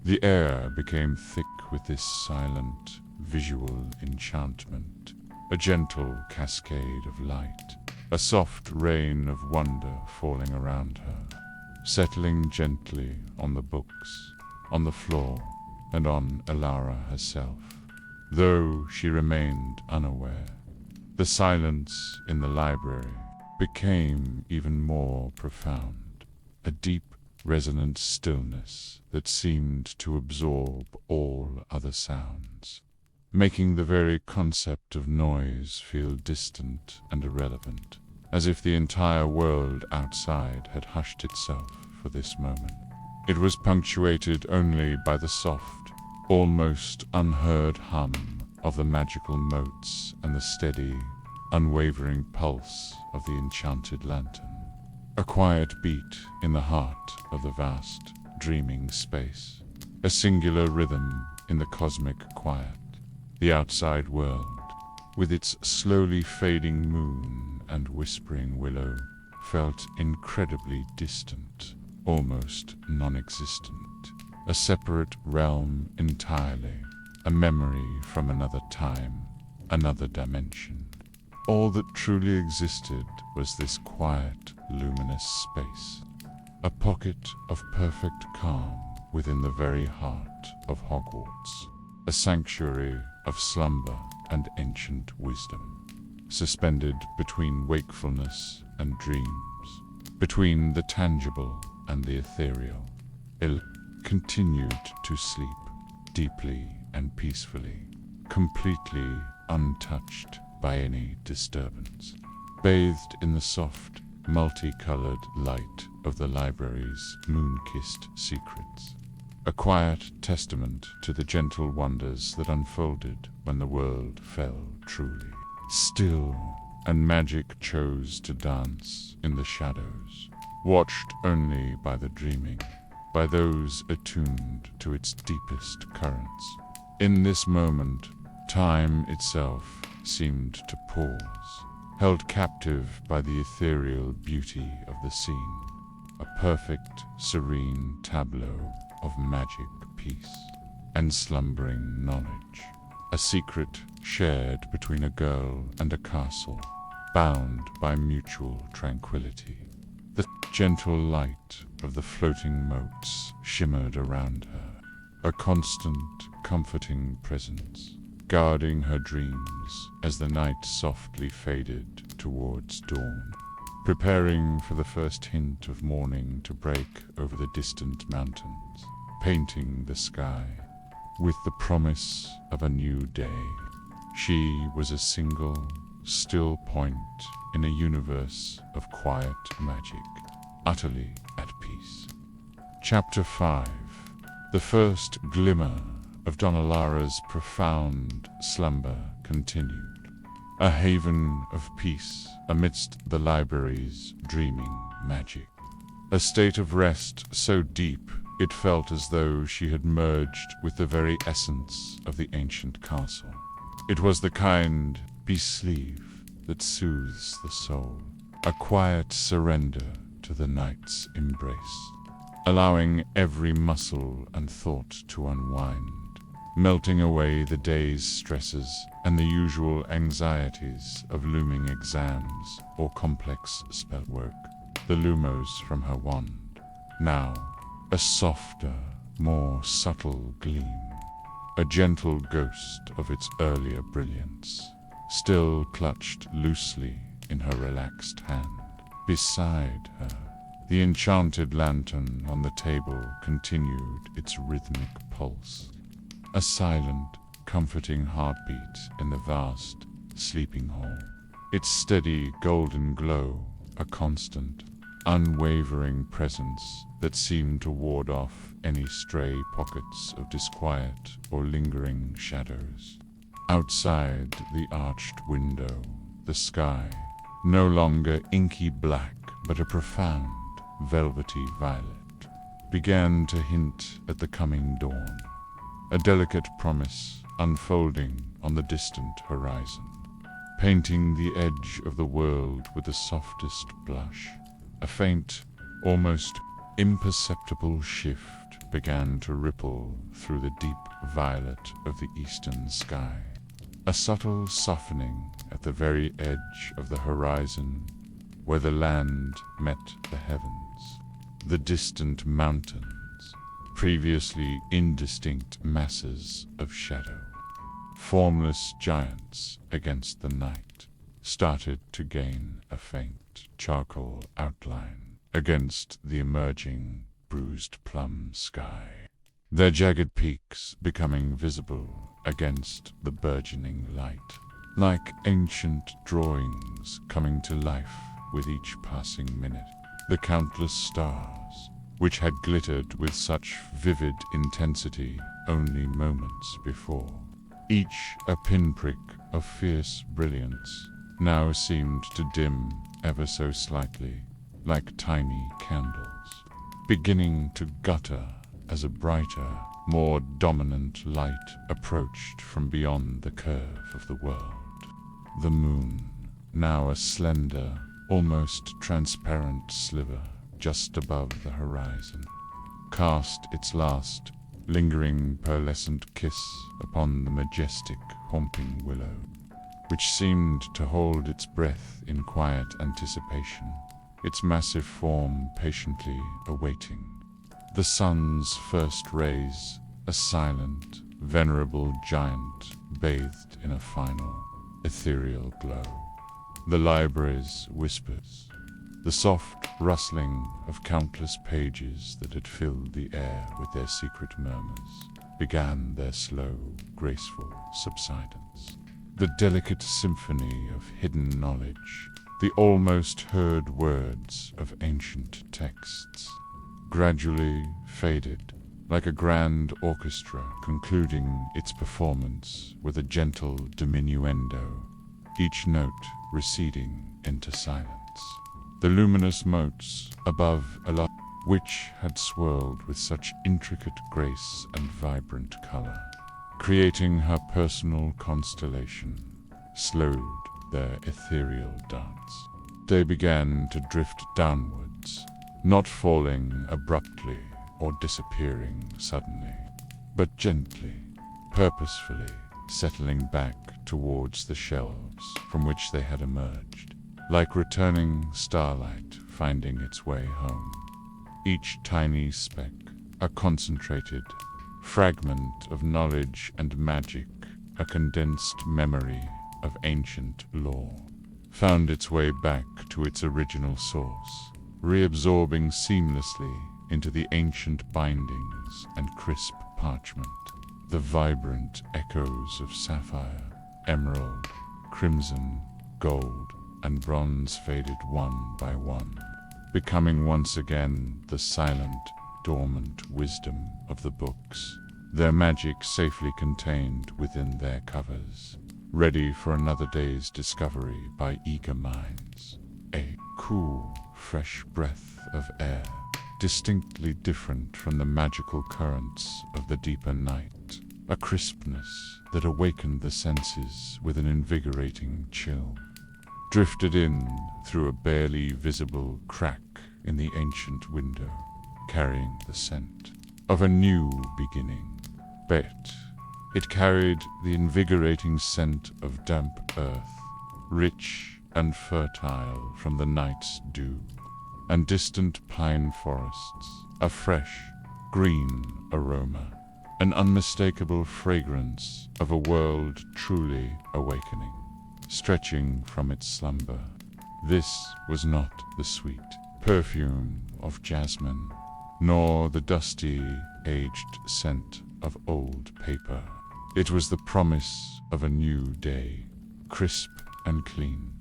The air became thick with this silent, visual enchantment, a gentle cascade of light, a soft rain of wonder falling around her, settling gently on the books, on the floor, and on Elara herself, though she remained unaware. The silence in the library became even more profound, a deep, resonant stillness that seemed to absorb all other sounds, making the very concept of noise feel distant and irrelevant, as if the entire world outside had hushed itself for this moment. It was punctuated only by the soft, almost unheard hum of the magical motes and the steady, unwavering pulse of the enchanted lantern. A quiet beat in the heart of the vast, dreaming space. A singular rhythm in the cosmic quiet. The outside world, with its slowly fading moon and whispering willow, felt incredibly distant, almost non-existent. a separate realm entirely, a memory from another time, another dimension. All that truly existed was this quiet, luminous space, a pocket of perfect calm within the very heart of Hogwarts, a sanctuary of slumber and ancient wisdom, suspended between wakefulness and dreams, between the tangible and the ethereal. It continued to sleep, deeply and peacefully, completely untouched by any disturbance, bathed in the soft, multicolored light of the library's moon-kissed secrets, a quiet testament to the gentle wonders that unfolded when the world fell truly still, and magic chose to dance in the shadows, watched only by the dreaming, by those attuned to its deepest currents. In this moment, time itself seemed to pause, held captive by the ethereal beauty of the scene, a perfect, serene tableau of magic, peace, and slumbering knowledge, a secret shared between a girl and a castle, bound by mutual tranquility. The gentle light of the floating moats shimmered around her, a constant, comforting presence, guarding her dreams as the night softly faded towards dawn, preparing for the first hint of morning to break over the distant mountains, painting the sky with the promise of a new day. She was a single, still point in a universe of quiet magic, utterly at peace. Chapter 5. The first glimmer of Elara's profound slumber continued, a haven of peace amidst the library's dreaming magic, a state of rest so deep it felt as though she had merged with the very essence of the ancient castle. It was the kind peace sleeve that soothes the soul, a quiet surrender to the night's embrace, allowing every muscle and thought to unwind, melting away the day's stresses and the usual anxieties of looming exams or complex spellwork. The lumos from her wand, now a softer, more subtle gleam, a gentle ghost of its earlier brilliance, still clutched loosely in her relaxed hand. Beside her, the enchanted lantern on the table continued its rhythmic pulse, a silent, comforting heartbeat in the vast sleeping hall, its steady golden glow a constant, unwavering presence that seemed to ward off any stray pockets of disquiet or lingering shadows. Outside the arched window, the sky, no longer inky black but a profound, velvety violet, began to hint at the coming dawn, a delicate promise unfolding on the distant horizon, painting the edge of the world with the softest blush. A faint, almost imperceptible shift began to ripple through the deep violet of the eastern sky, a subtle softening at the very edge of the horizon where the land met the heavens. The distant mountains, previously indistinct masses of shadow, formless giants against the night, started to gain a faint charcoal outline against the emerging bruised plum sky, their jagged peaks becoming visible against the burgeoning light, like ancient drawings coming to life with each passing minute. The countless stars, which had glittered with such vivid intensity only moments before, each a pinprick of fierce brilliance, now seemed to dim ever so slightly, like tiny candles, beginning to gutter as a brighter, more dominant light approached from beyond the curve of the world. The moon, now a slender, almost transparent sliver just above the horizon, cast its last, lingering pearlescent kiss upon the majestic, haunting willow, which seemed to hold its breath in quiet anticipation, its massive form patiently awaiting the sun's first rays, a silent, venerable giant bathed in a final, ethereal glow. The library's whispers, the soft rustling of countless pages that had filled the air with their secret murmurs, began their slow, graceful subsidence. The delicate symphony of hidden knowledge, the almost heard words of ancient texts, gradually faded, like a grand orchestra concluding its performance with a gentle diminuendo, each note receding into silence. The luminous motes above Elara, which had swirled with such intricate grace and vibrant color, creating her personal constellation, slowed their ethereal dance. They began to drift downwards, not falling abruptly or disappearing suddenly, but gently, purposefully settling back towards the shelves from which they had emerged, like returning starlight finding its way home. Each tiny speck, a concentrated fragment of knowledge and magic, a condensed memory of ancient lore, found its way back to its original source, reabsorbing seamlessly into the ancient bindings and crisp parchment. The vibrant echoes of sapphire, emerald, crimson, gold, and bronze faded one by one, becoming once again the silent, dormant wisdom of the books, their magic safely contained within their covers, ready for another day's discovery by eager minds. A cool, fresh breath of air, distinctly different from the magical currents of the deeper night, a crispness that awakened the senses with an invigorating chill, drifted in through a barely visible crack in the ancient window, carrying the scent of a new beginning. But it carried the invigorating scent of damp earth, rich and fertile from the night's dew, and distant pine forests, a fresh, green aroma, an unmistakable fragrance of a world truly awakening, stretching from its slumber. This was not the sweet perfume of jasmine, nor the dusty, aged scent of old paper. It was the promise of a new day, crisp and clean,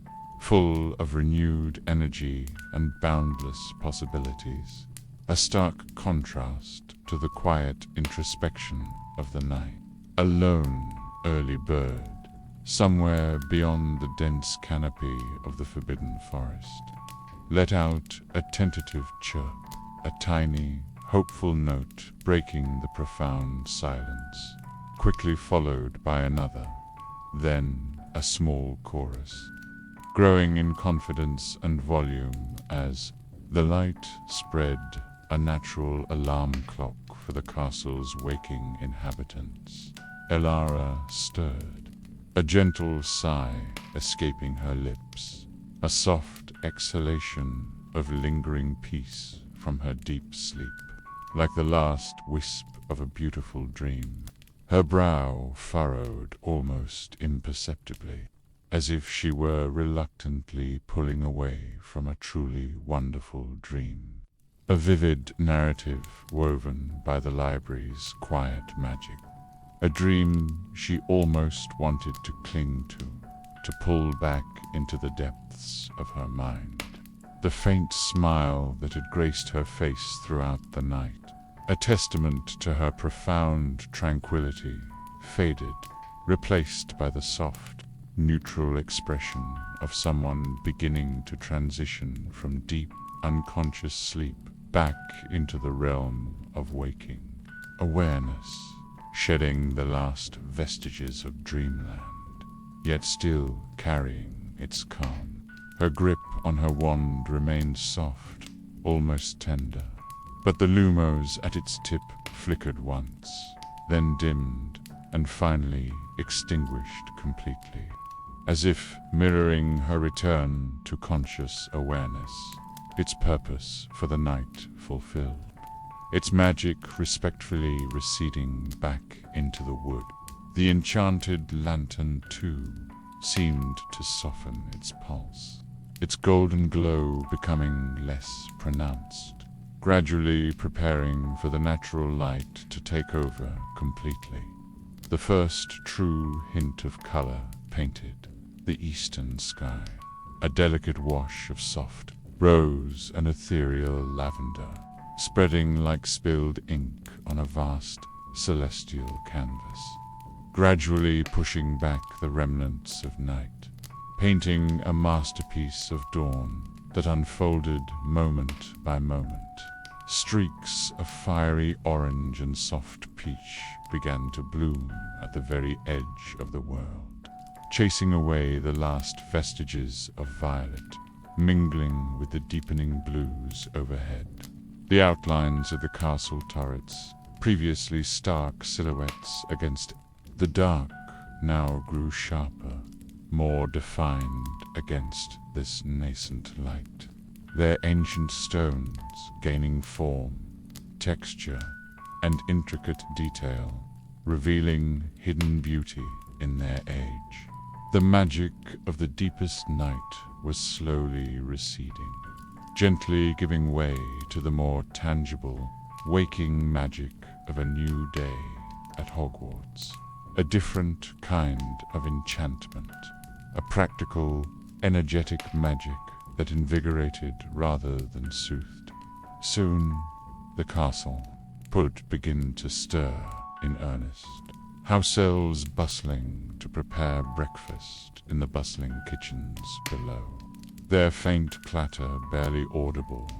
full of renewed energy and boundless possibilities, a stark contrast to the quiet introspection of the night. A lone, early bird, somewhere beyond the dense canopy of the forbidden forest, let out a tentative chirp, a tiny, hopeful note breaking the profound silence, quickly followed by another, then a small chorus, growing in confidence and volume as the light spread, a natural alarm clock for the castle's waking inhabitants. Elara stirred, a gentle sigh escaping her lips, a soft exhalation of lingering peace from her deep sleep, like the last wisp of a beautiful dream. Her brow furrowed almost imperceptibly, as if she were reluctantly pulling away from a truly wonderful dream. A vivid narrative woven by the library's quiet magic. A dream she almost wanted to cling to pull back into the depths of her mind. The faint smile that had graced her face throughout the night, a testament to her profound tranquility, faded, replaced by the soft, neutral expression of someone beginning to transition from deep, unconscious sleep back into the realm of waking awareness, shedding the last vestiges of dreamland, yet still carrying its calm. Her grip on her wand remained soft, almost tender, But the lumos at its tip flickered once, then dimmed, and finally extinguished completely, as if mirroring her return to conscious awareness, its purpose for the night fulfilled, its magic respectfully receding back into the wood. The enchanted lantern, too, seemed to soften its pulse, its golden glow becoming less pronounced, gradually preparing for the natural light to take over completely. The first true hint of color painted the eastern sky, a delicate wash of soft rose and ethereal lavender, spreading like spilled ink on a vast celestial canvas, gradually pushing back the remnants of night, painting a masterpiece of dawn that unfolded moment by moment. Streaks of fiery orange and soft peach began to bloom at the very edge of the world, chasing away the last vestiges of violet, mingling with the deepening blues overhead. The outlines of the castle turrets, previously stark silhouettes against the dark, now grew sharper, more defined against this nascent light, their ancient stones gaining form, texture, and intricate detail, revealing hidden beauty in their age. The magic of the deepest night was slowly receding, gently giving way to the more tangible, waking magic of a new day at Hogwarts. A different kind of enchantment, a practical, energetic magic that invigorated rather than soothed. Soon, the castle would begin to stir in earnest, house elves bustling to prepare breakfast in the bustling kitchens below, their faint clatter barely audible,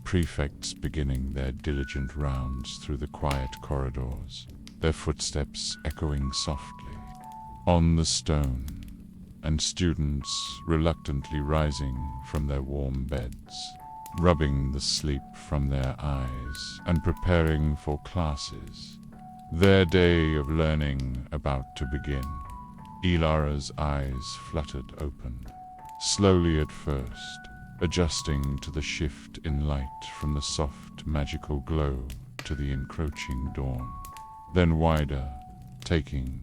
prefects beginning their diligent rounds through the quiet corridors, their footsteps echoing softly on the stone, and students reluctantly rising from their warm beds, rubbing the sleep from their eyes and preparing for classes. Their day of learning about to begin. Elara's eyes fluttered open, slowly at first, adjusting to the shift in light from the soft magical glow to the encroaching dawn, then wider, taking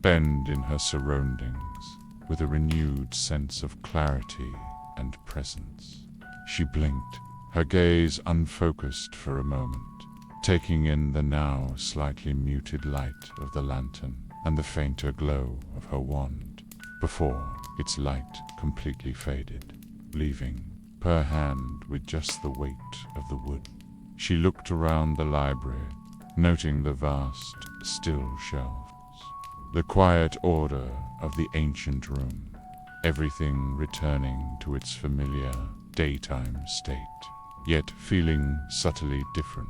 bend in her surroundings with a renewed sense of clarity and presence. She blinked, her gaze unfocused for a moment, taking in the now slightly muted light of the lantern and the fainter glow of her wand, before its light completely faded, leaving her hand with just the weight of the wood. She looked around the library, noting the vast, still shelves, the quiet order of the ancient room, everything returning to its familiar daytime state, yet feeling subtly different.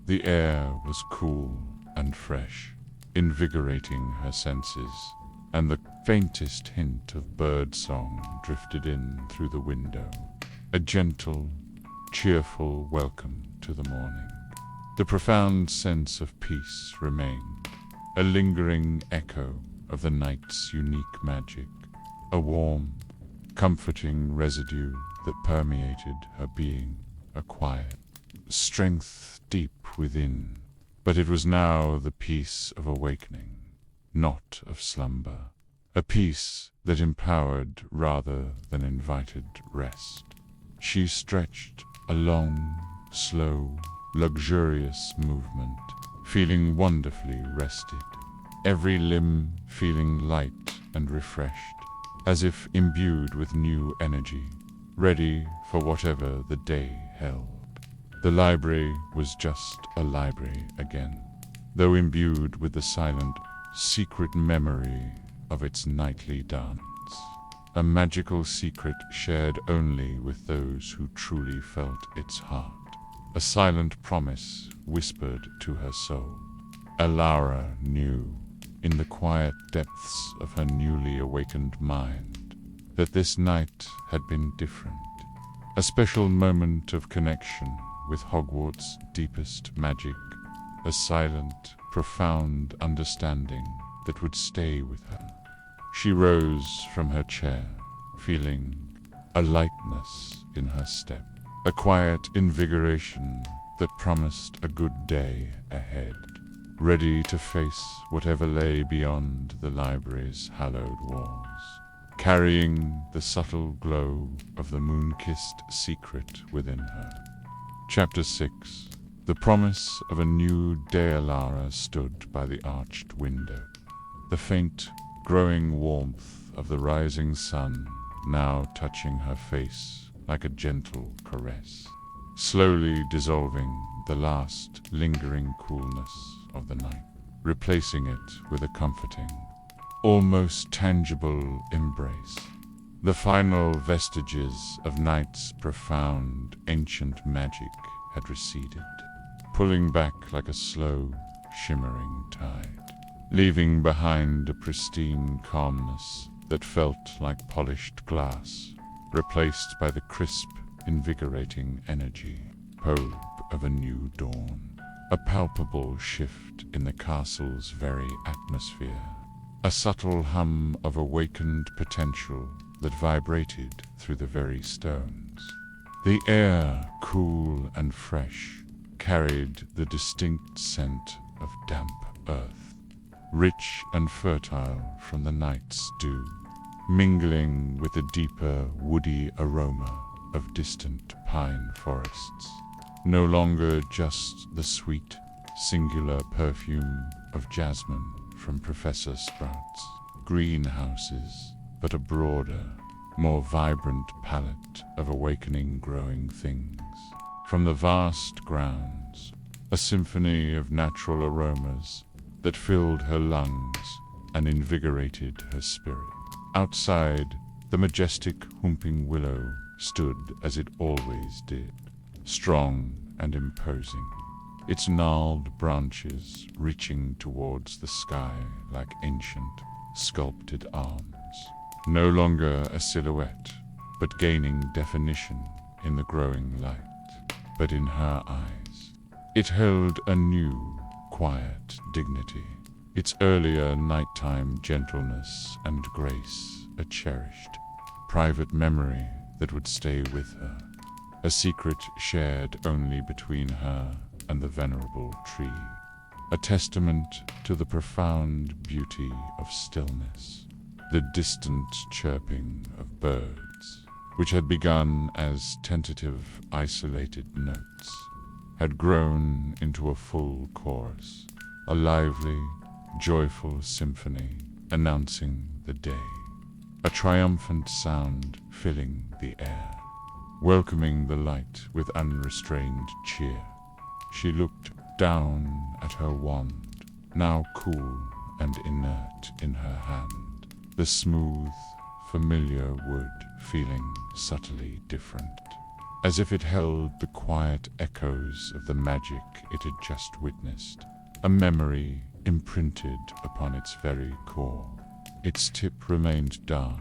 The air was cool and fresh, invigorating her senses, and the faintest hint of bird song drifted in through the window, a gentle, cheerful welcome to the morning. The profound sense of peace remained, a lingering echo of the night's unique magic, a warm, comforting residue that permeated her being, a quiet strength deep within. But it was now the peace of awakening, not of slumber, a peace that empowered rather than invited rest. She stretched a long, slow, luxurious movement, feeling wonderfully rested, every limb feeling light and refreshed, as if imbued with new energy, ready for whatever the day held. The library was just a library again, though imbued with the silent, secret memory of its nightly dance, a magical secret shared only with those who truly felt its heart, a silent promise whispered to her soul. Elara knew, in the quiet depths of her newly awakened mind, that this night had been different, a special moment of connection with Hogwarts' deepest magic, a silent, profound understanding that would stay with her. She rose from her chair, feeling a lightness in her step, a quiet invigoration that promised a good day ahead, ready to face whatever lay beyond the library's hallowed walls, carrying the subtle glow of the moon-kissed secret within her. Chapter 6. The promise of a new day. Elara stood by the arched window, the faint, growing warmth of the rising sun now touching her face like a gentle caress, slowly dissolving the last lingering coolness of the night, replacing it with a comforting, almost tangible embrace. The final vestiges of night's profound, ancient magic had receded, pulling back like a slow, shimmering tide, leaving behind a pristine calmness that felt like polished glass, replaced by the crisp, invigorating energy, hope of a new dawn. A palpable shift in the castle's very atmosphere, a subtle hum of awakened potential that vibrated through the very stones. The air, cool and fresh, carried the distinct scent of damp earth, rich and fertile from the night's dew, mingling with the deeper woody aroma of distant pine forests. No longer just the sweet, singular perfume of jasmine from Professor Sprout's greenhouses, but a broader, more vibrant palette of awakening growing things. From the vast grounds, a symphony of natural aromas that filled her lungs and invigorated her spirit. Outside, the majestic whooping willow stood as it always did, strong and imposing, its gnarled branches reaching towards the sky like ancient, sculpted arms. No longer a silhouette, but gaining definition in the growing light. But in her eyes, it held a new, quiet dignity, its earlier nighttime gentleness and grace a cherished, private memory that would stay with her, a secret shared only between her and the venerable tree, a testament to the profound beauty of stillness, the distant chirping of birds, which had begun as tentative, isolated notes, had grown into a full chorus, a lively, joyful symphony announcing the day, a triumphant sound filling the air, welcoming the light with unrestrained cheer. She looked down at her wand, now cool and inert in her hand, the smooth, familiar wood feeling subtly different, as if it held the quiet echoes of the magic it had just witnessed, a memory imprinted upon its very core. Its tip remained dark,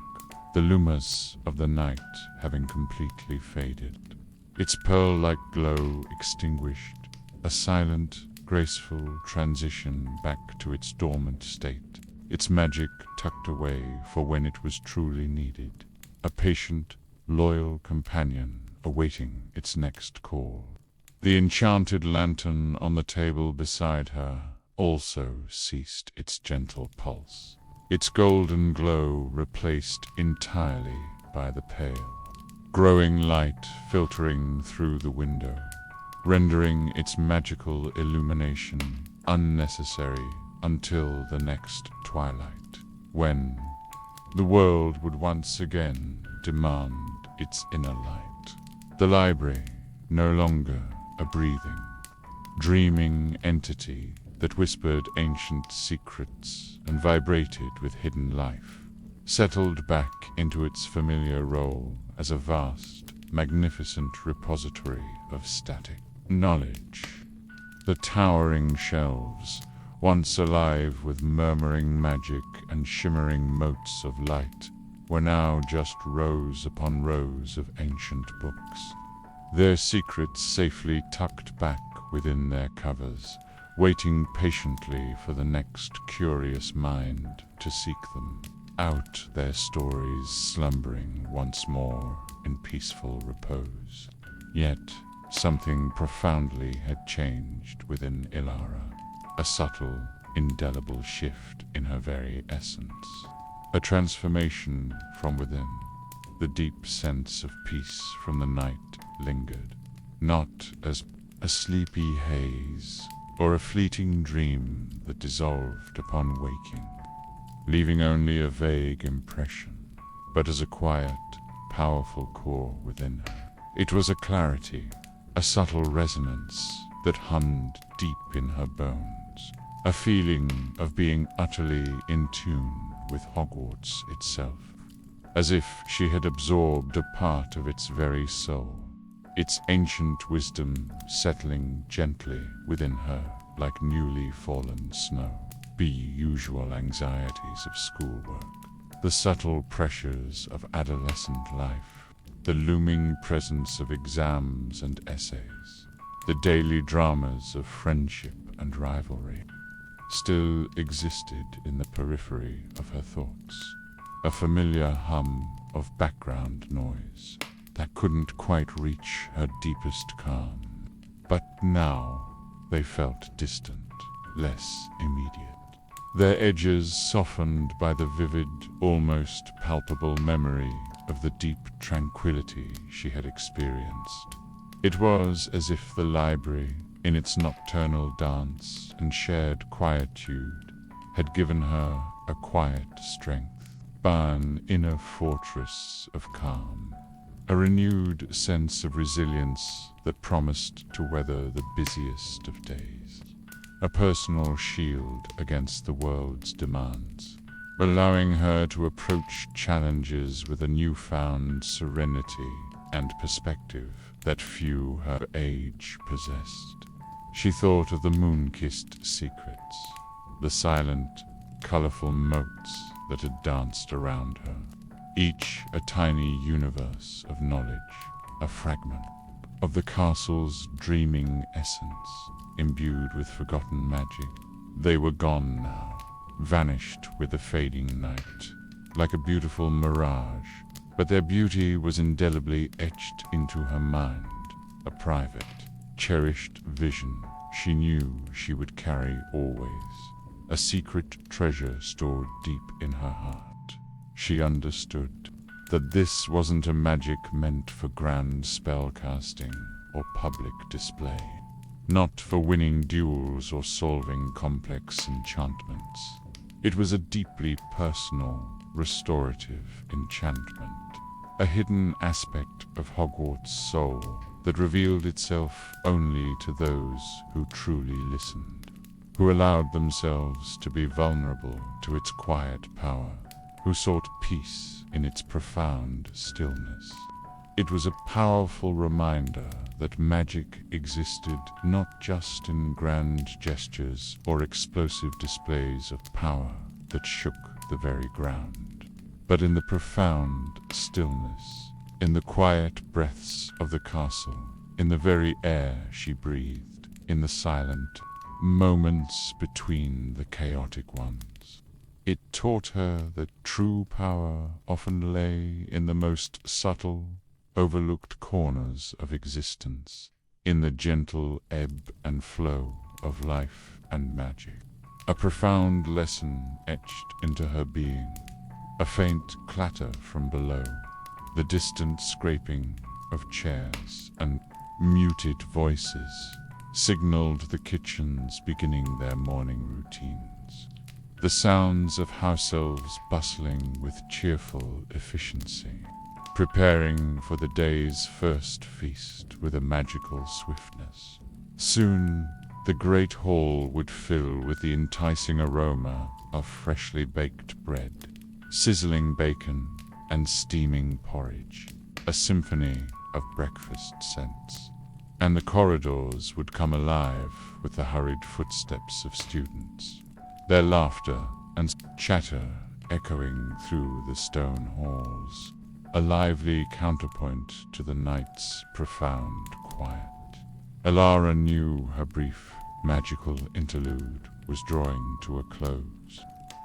the luminous of the night having completely faded, its pearl-like glow extinguished, a silent, graceful transition back to its dormant state, its magic tucked away for when it was truly needed, a patient, loyal companion awaiting its next call. The enchanted lantern on the table beside her also ceased its gentle pulse, its golden glow replaced entirely by the pale, growing light filtering through the window, rendering its magical illumination unnecessary until the next twilight, when the world would once again demand its inner light. The library, no longer a breathing, dreaming entity that whispered ancient secrets and vibrated with hidden life, settled back into its familiar role as a vast, magnificent repository of static knowledge. The towering shelves, once alive with murmuring magic and shimmering motes of light, were now just rows upon rows of ancient books, their secrets safely tucked back within their covers, waiting patiently for the next curious mind to seek them out, their stories slumbering once more in peaceful repose. Yet, something profoundly had changed within Elara, a subtle, indelible shift in her very essence, a transformation from within. The deep sense of peace from the night lingered, not as a sleepy haze or a fleeting dream that dissolved upon waking, leaving only a vague impression, but as a quiet, powerful core within her. It was a clarity, a subtle resonance that hummed deep in her bones, a feeling of being utterly in tune with Hogwarts itself, as if she had absorbed a part of its very soul, its ancient wisdom settling gently within her like newly fallen snow. The usual anxieties of schoolwork, the subtle pressures of adolescent life, the looming presence of exams and essays, the daily dramas of friendship and rivalry, still existed in the periphery of her thoughts, a familiar hum of background noise that couldn't quite reach her deepest calm. But now they felt distant, less immediate, their edges softened by the vivid, almost palpable memory of the deep tranquility she had experienced. It was as if the library, in its nocturnal dance and shared quietude, had given her a quiet strength, an inner fortress of calm, a renewed sense of resilience that promised to weather the busiest of days, a personal shield against the world's demands, allowing her to approach challenges with a newfound serenity and perspective that few her age possessed. She thought of the moon-kissed secrets, the silent, colorful motes that had danced around her, each a tiny universe of knowledge, a fragment of the castle's dreaming essence, imbued with forgotten magic. They were gone now, vanished with the fading night, like a beautiful mirage, but their beauty was indelibly etched into her mind, a private, cherished vision she knew she would carry always, a secret treasure stored deep in her heart. She understood that this wasn't a magic meant for grand spellcasting or public display, not for winning duels or solving complex enchantments. It was a deeply personal, restorative enchantment, a hidden aspect of Hogwarts' soul that revealed itself only to those who truly listened, who allowed themselves to be vulnerable to its quiet power, who sought peace in its profound stillness. It was a powerful reminder that magic existed not just in grand gestures or explosive displays of power that shook the very ground, but in the profound stillness, in the quiet breaths of the castle, in the very air she breathed, in the silent moments between the chaotic ones. It taught her that true power often lay in the most subtle, overlooked corners of existence, in the gentle ebb and flow of life and magic. A profound lesson etched into her being, a faint clatter from below, the distant scraping of chairs and muted voices signaled the kitchens beginning their morning routines, the sounds of house elves bustling with cheerful efficiency, preparing for the day's first feast with a magical swiftness. Soon, the great hall would fill with the enticing aroma of freshly baked bread, sizzling bacon, and steaming porridge, a symphony of breakfast scents. And the corridors would come alive with the hurried footsteps of students, their laughter and chatter echoing through the stone halls, a lively counterpoint to the night's profound quiet. Elara knew her brief, magical interlude was drawing to a close,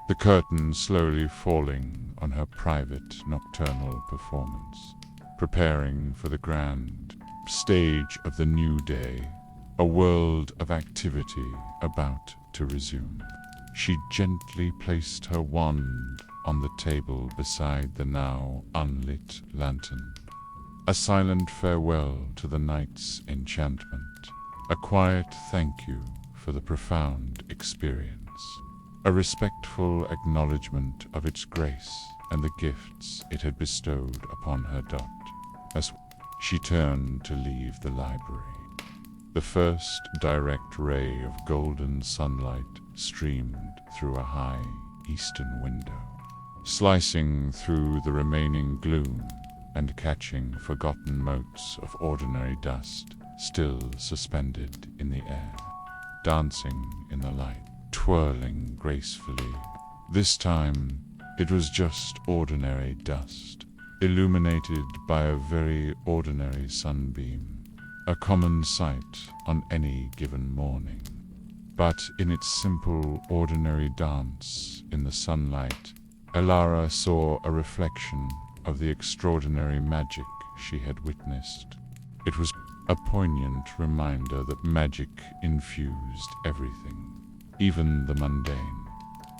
the curtain slowly falling on her private nocturnal performance, preparing for the grand stage of the new day, a world of activity about to resume. She gently placed her wand on the table beside the now unlit lantern, a silent farewell to the night's enchantment, a quiet thank you for the profound experience, a respectful acknowledgement of its grace and the gifts it had bestowed upon her dot, as she turned to leave the library. The first direct ray of golden sunlight streamed through a high eastern window, slicing through the remaining gloom and catching forgotten motes of ordinary dust still suspended in the air, dancing in the light, twirling gracefully. This time it was just ordinary dust, illuminated by a very ordinary sunbeam, a common sight on any given morning. But in its simple, ordinary dance in the sunlight, Elara saw a reflection of the extraordinary magic she had witnessed. It was a poignant reminder that magic infused everything, even the mundane,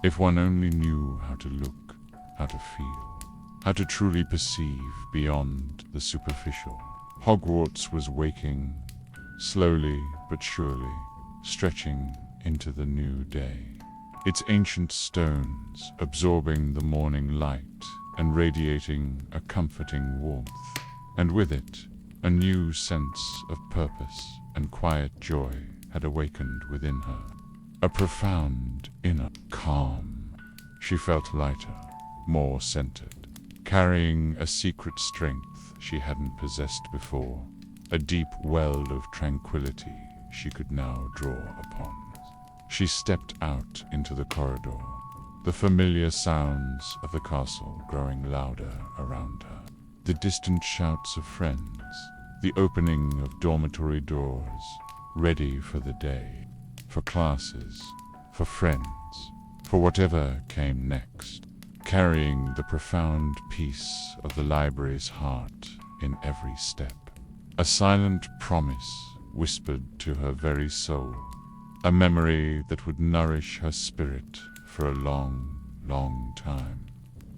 if one only knew how to look, how to feel, how to truly perceive beyond the superficial. Hogwarts was waking, slowly but surely, stretching into the new day, its ancient stones absorbing the morning light and radiating a comforting warmth, and with it, a new sense of purpose and quiet joy had awakened within her, a profound inner calm. She felt lighter, more centered, carrying a secret strength she hadn't possessed before, a deep well of tranquility she could now draw upon. She stepped out into the corridor, the familiar sounds of the castle growing louder around her, the distant shouts of friends, the opening of dormitory doors, ready for the day, for classes, for friends, for whatever came next, carrying the profound peace of the library's heart in every step. A silent promise whispered to her very soul, a memory that would nourish her spirit for a long, long time,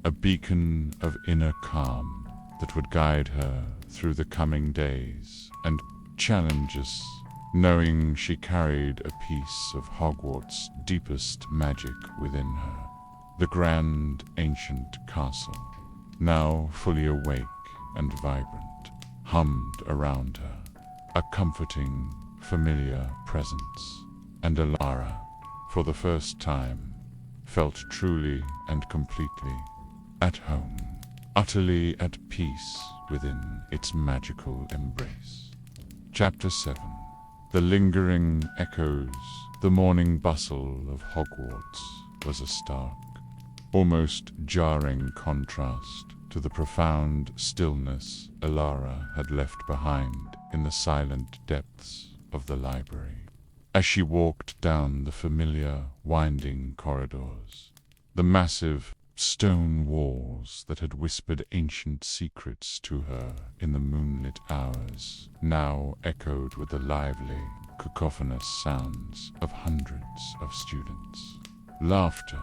a beacon of inner calm that would guide her through the coming days and challenges, knowing she carried a piece of Hogwarts' deepest magic within her. The grand, ancient castle, now fully awake and vibrant, hummed around her, a comforting, familiar presence, and Elara, for the first time, felt truly and completely at home, utterly at peace within its magical embrace. Chapter 7. The lingering echoes, the morning bustle of Hogwarts was a stark, almost jarring contrast to the profound stillness Elara had left behind in the silent depths of the library. As she walked down the familiar, winding corridors, the massive stone walls that had whispered ancient secrets to her in the moonlit hours now echoed with the lively, cacophonous sounds of hundreds of students. Laughter,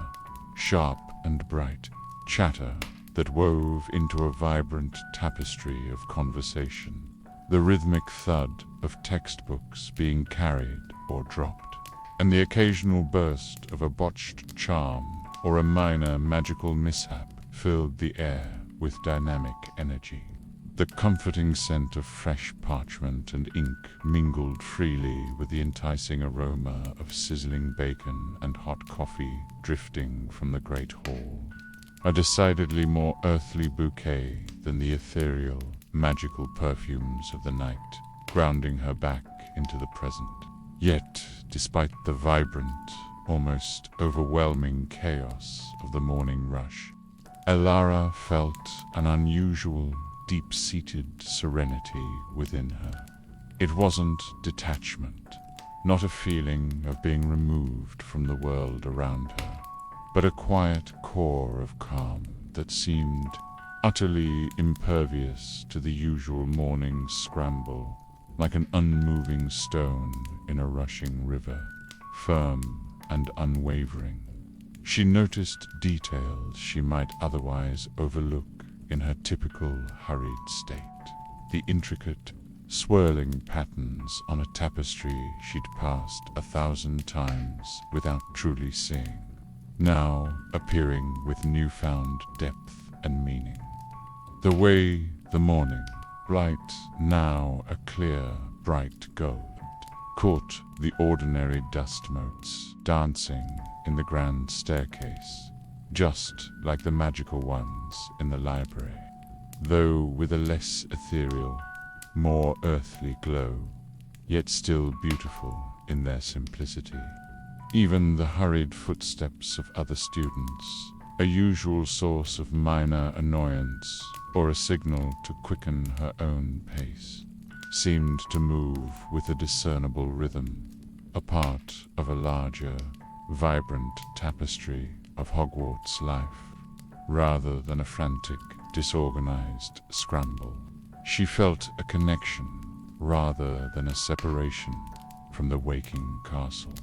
sharp and bright, chatter that wove into a vibrant tapestry of conversation, the rhythmic thud of textbooks being carried or dropped, and the occasional burst of a botched charm or a minor magical mishap filled the air with dynamic energy. The comforting scent of fresh parchment and ink mingled freely with the enticing aroma of sizzling bacon and hot coffee drifting from the great hall, a decidedly more earthly bouquet than the ethereal, magical perfumes of the night, grounding her back into the present. Yet, despite the vibrant, almost overwhelming chaos of the morning rush, Elara felt an unusual, deep-seated serenity within her. It wasn't detachment, not a feeling of being removed from the world around her, but a quiet core of calm that seemed utterly impervious to the usual morning scramble, like an unmoving stone in a rushing river, firm and unwavering. She noticed details she might otherwise overlook in her typical hurried state. The intricate, swirling patterns on a tapestry she'd passed 1,000 times without truly seeing, now appearing with newfound depth and meaning. The way the morning, light now a clear, bright gold, caught the ordinary dust motes dancing in the grand staircase, just like the magical ones in the library, though with a less ethereal, more earthly glow, yet still beautiful in their simplicity. Even the hurried footsteps of other students, a usual source of minor annoyance or a signal to quicken her own pace, seemed to move with a discernible rhythm, a part of a larger, vibrant tapestry of Hogwarts life, rather than a frantic, disorganized scramble. She felt a connection, rather than a separation, from the waking castle.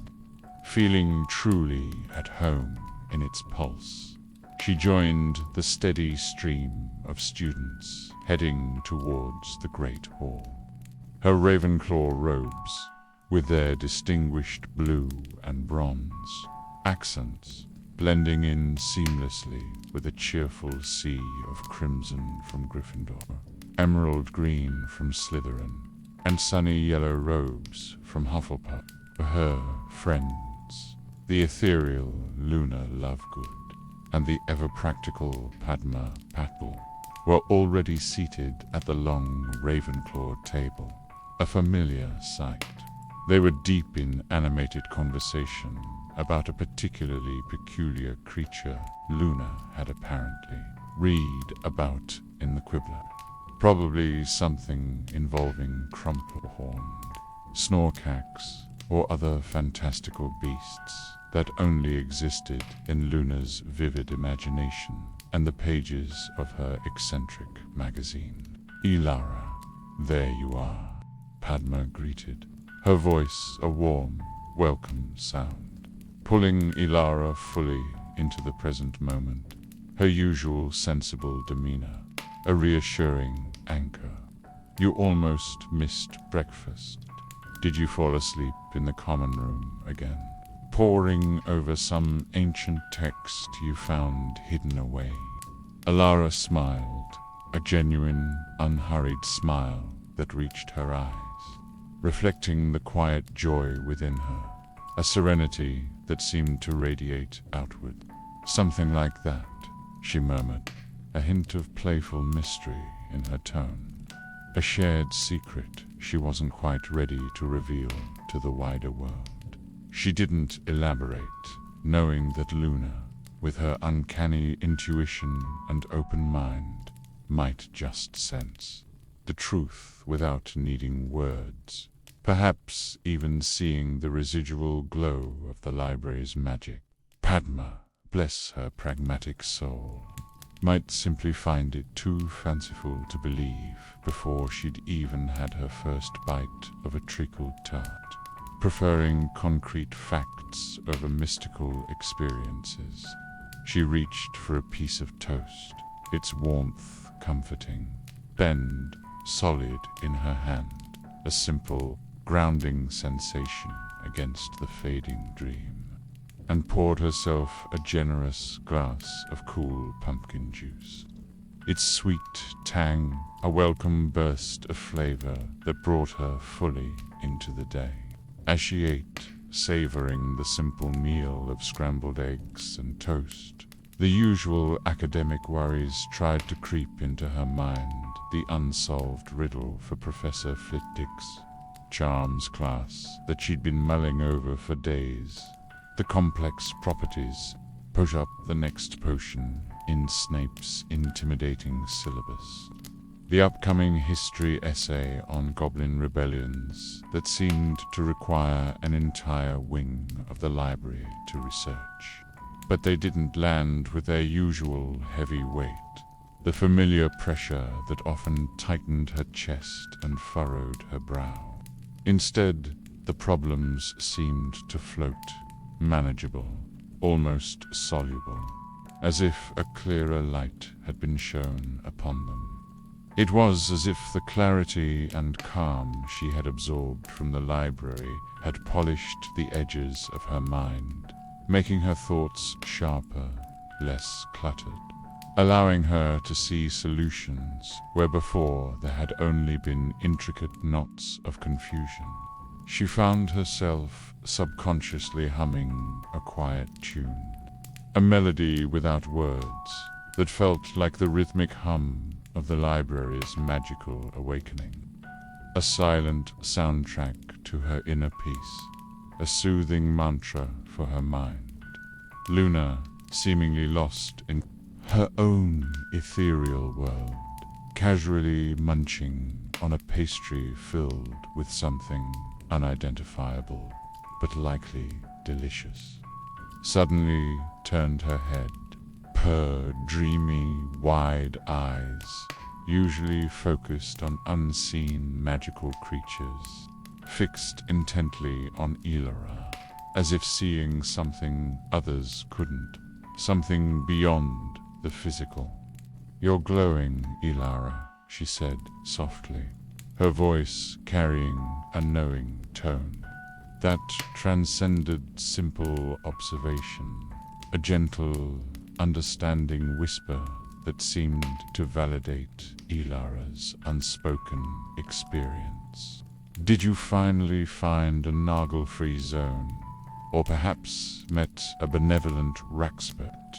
Feeling truly at home in its pulse, she joined the steady stream of students heading towards the Great Hall. Her Ravenclaw robes, with their distinguished blue and bronze accents, blending in seamlessly with a cheerful sea of crimson from Gryffindor, emerald green from Slytherin, and sunny yellow robes from Hufflepuff. For her friends, the ethereal Luna Lovegood and the ever-practical Padma Patil were already seated at the long Ravenclaw table, a familiar sight. They were deep in animated conversation about a particularly peculiar creature Luna had apparently read about in the Quibbler. Probably something involving crumple-horned, snorkax, or other fantastical beasts that only existed in Luna's vivid imagination and the pages of her eccentric magazine. "Elara, there you are," Padma greeted, her voice a warm, welcome sound, pulling Elara fully into the present moment, her usual sensible demeanor, a reassuring anchor. "You almost missed breakfast. Did you fall asleep in the common room again, poring over some ancient text you found hidden away?" Elara smiled, a genuine, unhurried smile that reached her eyes, reflecting the quiet joy within her, a serenity that seemed to radiate outward. "Something like that," she murmured, a hint of playful mystery in her tone. A shared secret she wasn't quite ready to reveal to the wider world. She didn't elaborate, knowing that Luna, with her uncanny intuition and open mind, might just sense the truth without needing words, perhaps even seeing the residual glow of the library's magic. Padma, bless her pragmatic soul, might simply find it too fanciful to believe before she'd even had her first bite of a treacle tart, preferring concrete facts over mystical experiences. She reached for a piece of toast, its warmth comforting, bend solid in her hand, a simple, grounding sensation against the fading dream, and poured herself a generous glass of cool pumpkin juice. Its sweet tang, a welcome burst of flavor that brought her fully into the day. As she ate, savoring the simple meal of scrambled eggs and toast, the usual academic worries tried to creep into her mind, the unsolved riddle for Professor Flitwick's charms class that she'd been mulling over for days. The complex properties, push up the next potion, in Snape's intimidating syllabus. The upcoming history essay on goblin rebellions that seemed to require an entire wing of the library to research. But they didn't land with their usual heavy weight, the familiar pressure that often tightened her chest and furrowed her brow. Instead, the problems seemed to float, manageable, almost soluble, as if a clearer light had been shone upon them. It was as if the clarity and calm she had absorbed from the library had polished the edges of her mind, making her thoughts sharper, less cluttered, allowing her to see solutions where before there had only been intricate knots of confusion. She found herself subconsciously humming a quiet tune, a melody without words that felt like the rhythmic hum of the library's magical awakening. A silent soundtrack to her inner peace, a soothing mantra for her mind. Luna, seemingly lost in her own ethereal world, casually munching on a pastry filled with something unidentifiable, but likely delicious, suddenly turned her head. Her dreamy, wide eyes, usually focused on unseen magical creatures, fixed intently on Elara, as if seeing something others couldn't, something beyond the physical. "You're glowing, Elara," she said softly, her voice carrying a knowing tone that transcended simple observation, a gentle, understanding whisper that seemed to validate Elara's unspoken experience. "Did you finally find a Noggle-free zone? Or perhaps met a benevolent Raxpert?"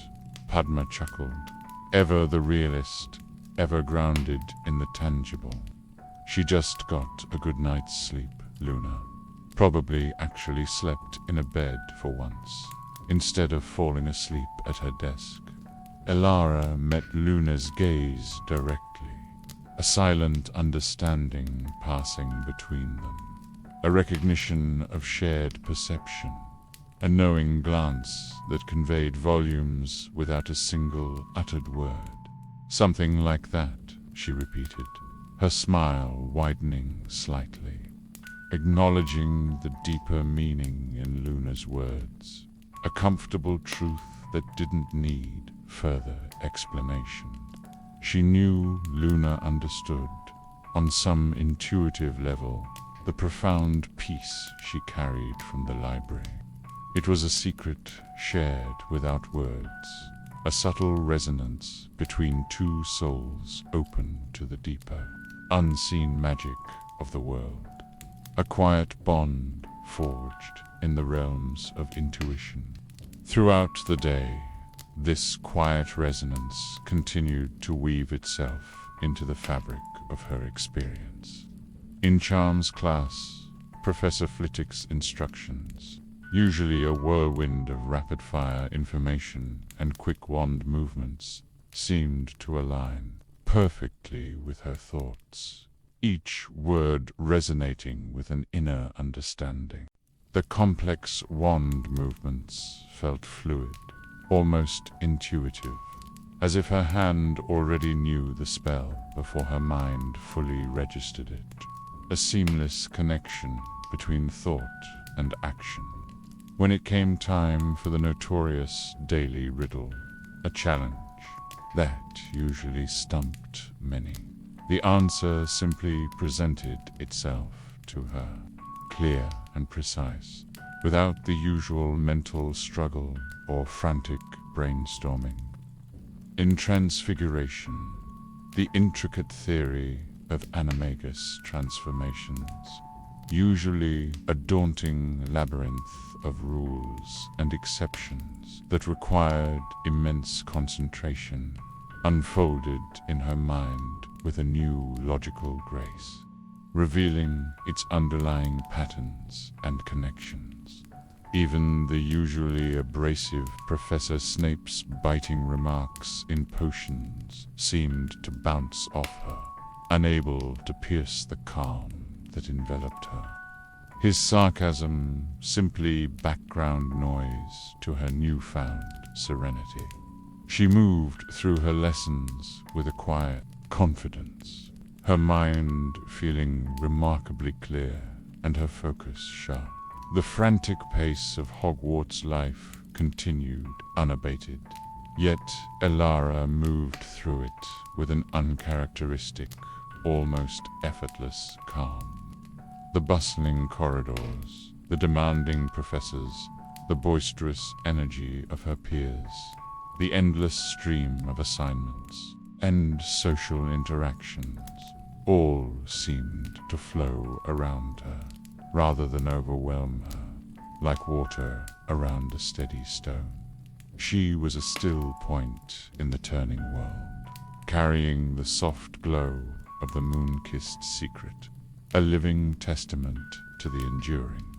Padma chuckled. "Ever the realist, ever grounded in the tangible. She just got a good night's sleep, Luna. Probably actually slept in a bed for once, instead of falling asleep at her desk." Elara met Luna's gaze directly, a silent understanding passing between them, a recognition of shared perception, a knowing glance that conveyed volumes without a single uttered word. "Something like that," she repeated, her smile widening slightly, acknowledging the deeper meaning in Luna's words, a comfortable truth that didn't need further explanation. She knew Luna understood, on some intuitive level, the profound peace she carried from the library. It was a secret shared without words, a subtle resonance between two souls open to the deeper, unseen magic of the world. A quiet bond forged in the realms of intuition. Throughout the day, this quiet resonance continued to weave itself into the fabric of her experience. In Charm's class, Professor Flitwick's instructions, usually a whirlwind of rapid-fire information and quick wand movements, seemed to align perfectly with her thoughts, each word resonating with an inner understanding. The complex wand movements felt fluid, almost intuitive, as if her hand already knew the spell before her mind fully registered it. A seamless connection between thought and action. When it came time for the notorious daily riddle, a challenge that usually stumped many, the answer simply presented itself to her, clear and precise, without the usual mental struggle or frantic brainstorming. In Transfiguration, the intricate theory of animagus transformations, usually a daunting labyrinth of rules and exceptions that required immense concentration, unfolded in her mind with a new logical grace, revealing its underlying patterns and connections. Even the usually abrasive Professor Snape's biting remarks in potions seemed to bounce off her, unable to pierce the calm that enveloped her. His sarcasm simply background noise to her newfound serenity. She moved through her lessons with a quiet confidence, her mind feeling remarkably clear and her focus sharp. The frantic pace of Hogwarts life continued unabated, yet Elara moved through it with an uncharacteristic, almost effortless calm. The bustling corridors, the demanding professors, the boisterous energy of her peers, the endless stream of assignments and social interactions, all seemed to flow around her, rather than overwhelm her, like water around a steady stone. She was a still point in the turning world, carrying the soft glow of the moon-kissed secret, a living testament to the enduring,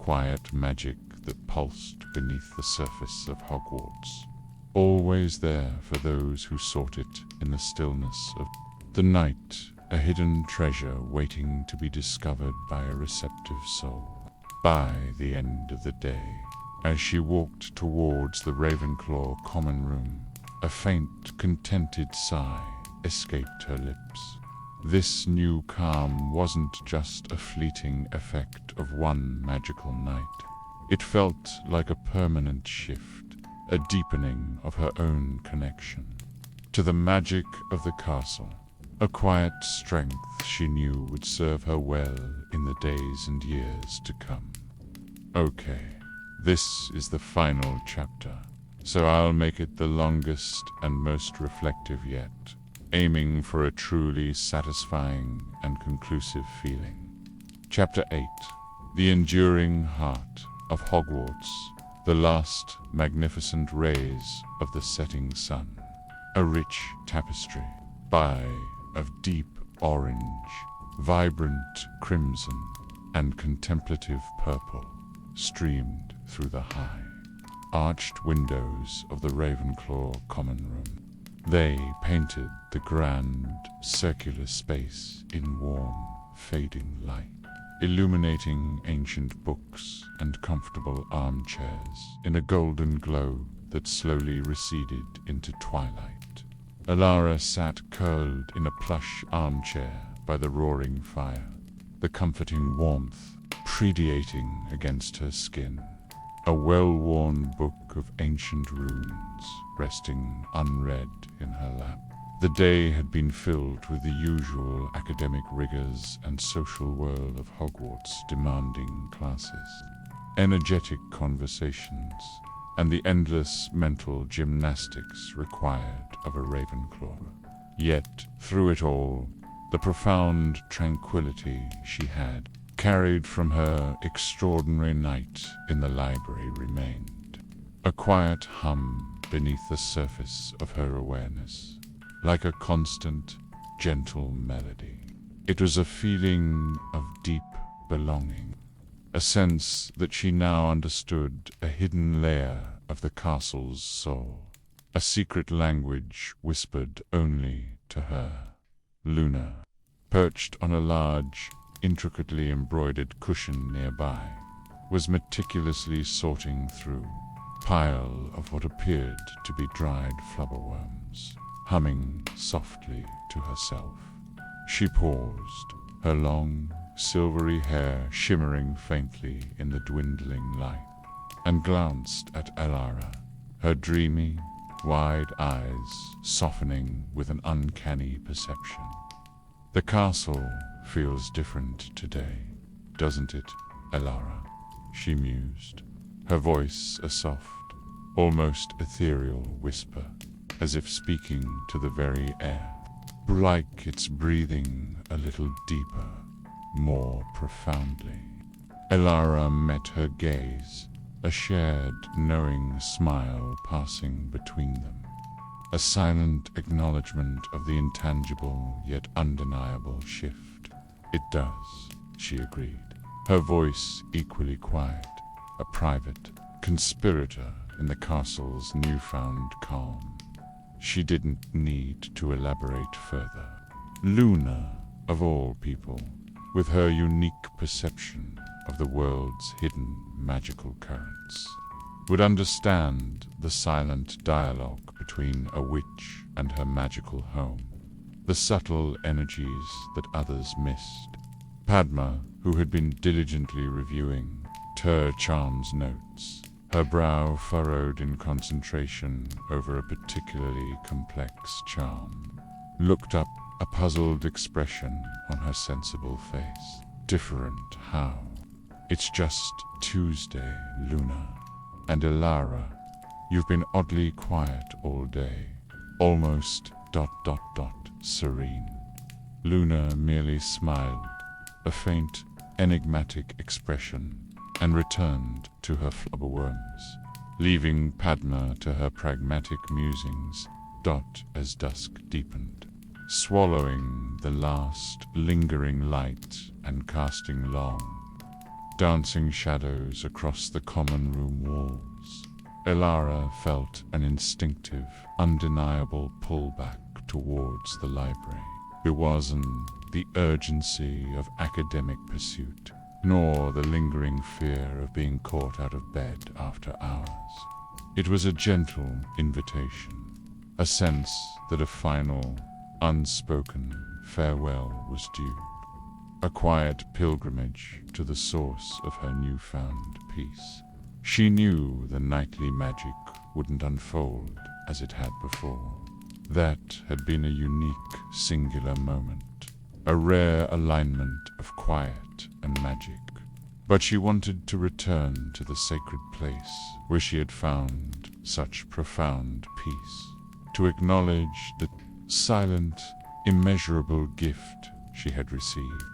quiet magic that pulsed beneath the surface of Hogwarts, always there for those who sought it in the stillness of the night, a hidden treasure waiting to be discovered by a receptive soul. By the end of the day, as she walked towards the Ravenclaw common room, a faint, contented sigh escaped her lips. This new calm wasn't just a fleeting effect of one magical night. It felt like a permanent shift, a deepening of her own connection to the magic of the castle, a quiet strength she knew would serve her well in the days and years to come. Okay, this is the final chapter, so I'll make it the longest and most reflective yet, aiming for a truly satisfying and conclusive feeling. Chapter 8. The Enduring Heart of Hogwarts, the last magnificent rays of the setting sun. A rich tapestry, of deep orange, vibrant crimson, and contemplative purple, streamed through the high, arched windows of the Ravenclaw common room. They painted the grand, circular space in warm, fading light, illuminating ancient books and comfortable armchairs in a golden glow that slowly receded into twilight. Elara sat curled in a plush armchair by the roaring fire, the comforting warmth radiating against her skin, a well-worn book of ancient runes resting unread in her lap. The day had been filled with the usual academic rigors and social whirl of Hogwarts demanding classes, energetic conversations, and the endless mental gymnastics required of a Ravenclaw. Yet, through it all, the profound tranquility she had carried from her extraordinary night in the library remained, a quiet hum beneath the surface of her awareness, like a constant, gentle melody. It was a feeling of deep belonging, a sense that she now understood a hidden layer of the castle's soul, a secret language whispered only to her. Luna, perched on a large, intricately embroidered cushion nearby, was meticulously sorting through a pile of what appeared to be dried flubberworms, humming softly to herself. She paused, her long, silvery hair shimmering faintly in the dwindling light, and glanced at Elara, her dreamy, wide eyes softening with an uncanny perception. The castle feels different today, doesn't it, Elara? She mused, her voice a soft, almost ethereal whisper, as if speaking to the very air, like it's breathing a little deeper, more profoundly. Elara met her gaze, a shared, knowing smile passing between them, a silent acknowledgement of the intangible yet undeniable shift. It does, she agreed, her voice equally quiet. a private conspirator in the castle's newfound calm. She didn't need to elaborate further. Luna, of all people, with her unique perception of the world's hidden magical currents, would understand the silent dialogue between a witch and her magical home, the subtle energies that others missed. Padma, who had been diligently reviewing Ter Charm's notes, her brow furrowed in concentration over a particularly complex charm, looked up, a puzzled expression on her sensible face. Different how? It's just Tuesday, Luna. And Elara, you've been oddly quiet all day. Almost ... serene. Luna merely smiled, a faint, enigmatic expression, and returned to her flubberworms, leaving Padma to her pragmatic musings, as dusk deepened, swallowing the last lingering light and casting long, dancing shadows across the common room walls. Elara felt an instinctive, undeniable pullback towards the library. It wasn't the urgency of academic pursuit, nor the lingering fear of being caught out of bed after hours. It was a gentle invitation, a sense that a final, unspoken farewell was due, a quiet pilgrimage to the source of her newfound peace. She knew the nightly magic wouldn't unfold as it had before. That had been a unique, singular moment, a rare alignment of quiet and magic. But she wanted to return to the sacred place where she had found such profound peace, to acknowledge the silent, immeasurable gift she had received,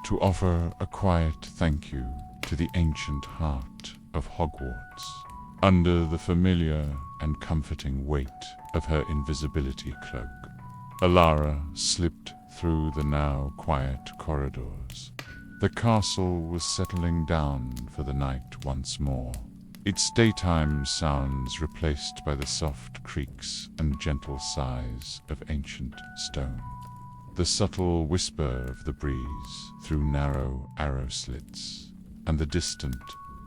to offer a quiet thank you to the ancient heart of Hogwarts, under the familiar and comforting weight of her invisibility cloak. Elara slipped through the now quiet corridors. The castle was settling down for the night once more, its daytime sounds replaced by the soft creaks and gentle sighs of ancient stone, the subtle whisper of the breeze through narrow arrow slits, and the distant,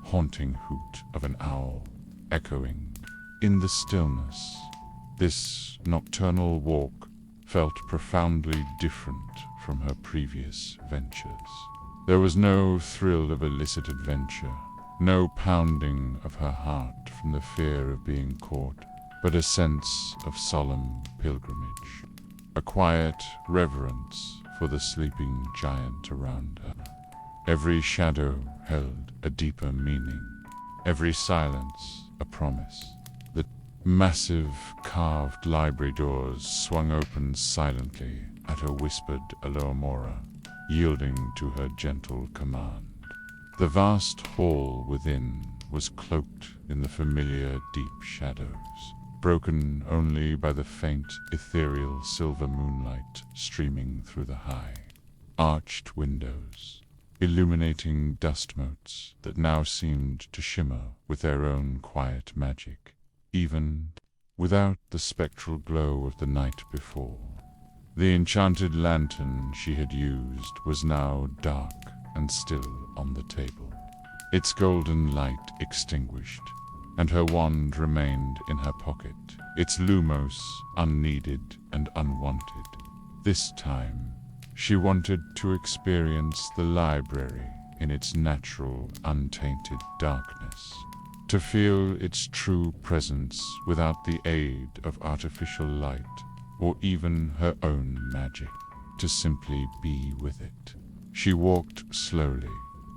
haunting hoot of an owl echoing in the stillness. This nocturnal walk felt profoundly different from her previous ventures. There was no thrill of illicit adventure, no pounding of her heart from the fear of being caught, but a sense of solemn pilgrimage, a quiet reverence for the sleeping giant around her. Every shadow held a deeper meaning, every silence a promise. The massive carved library doors swung open silently at her whispered Elara, yielding to her gentle command. The vast hall within was cloaked in the familiar deep shadows, broken only by the faint, ethereal silver moonlight streaming through the high, arched windows, illuminating dust motes that now seemed to shimmer with their own quiet magic, even without the spectral glow of the night before. The enchanted lantern she had used was now dark and still on the table, its golden light extinguished, and her wand remained in her pocket, its lumos unneeded and unwanted. This time, she wanted to experience the library in its natural, untainted darkness, to feel its true presence without the aid of artificial light or even her own magic, to simply be with it. She walked slowly,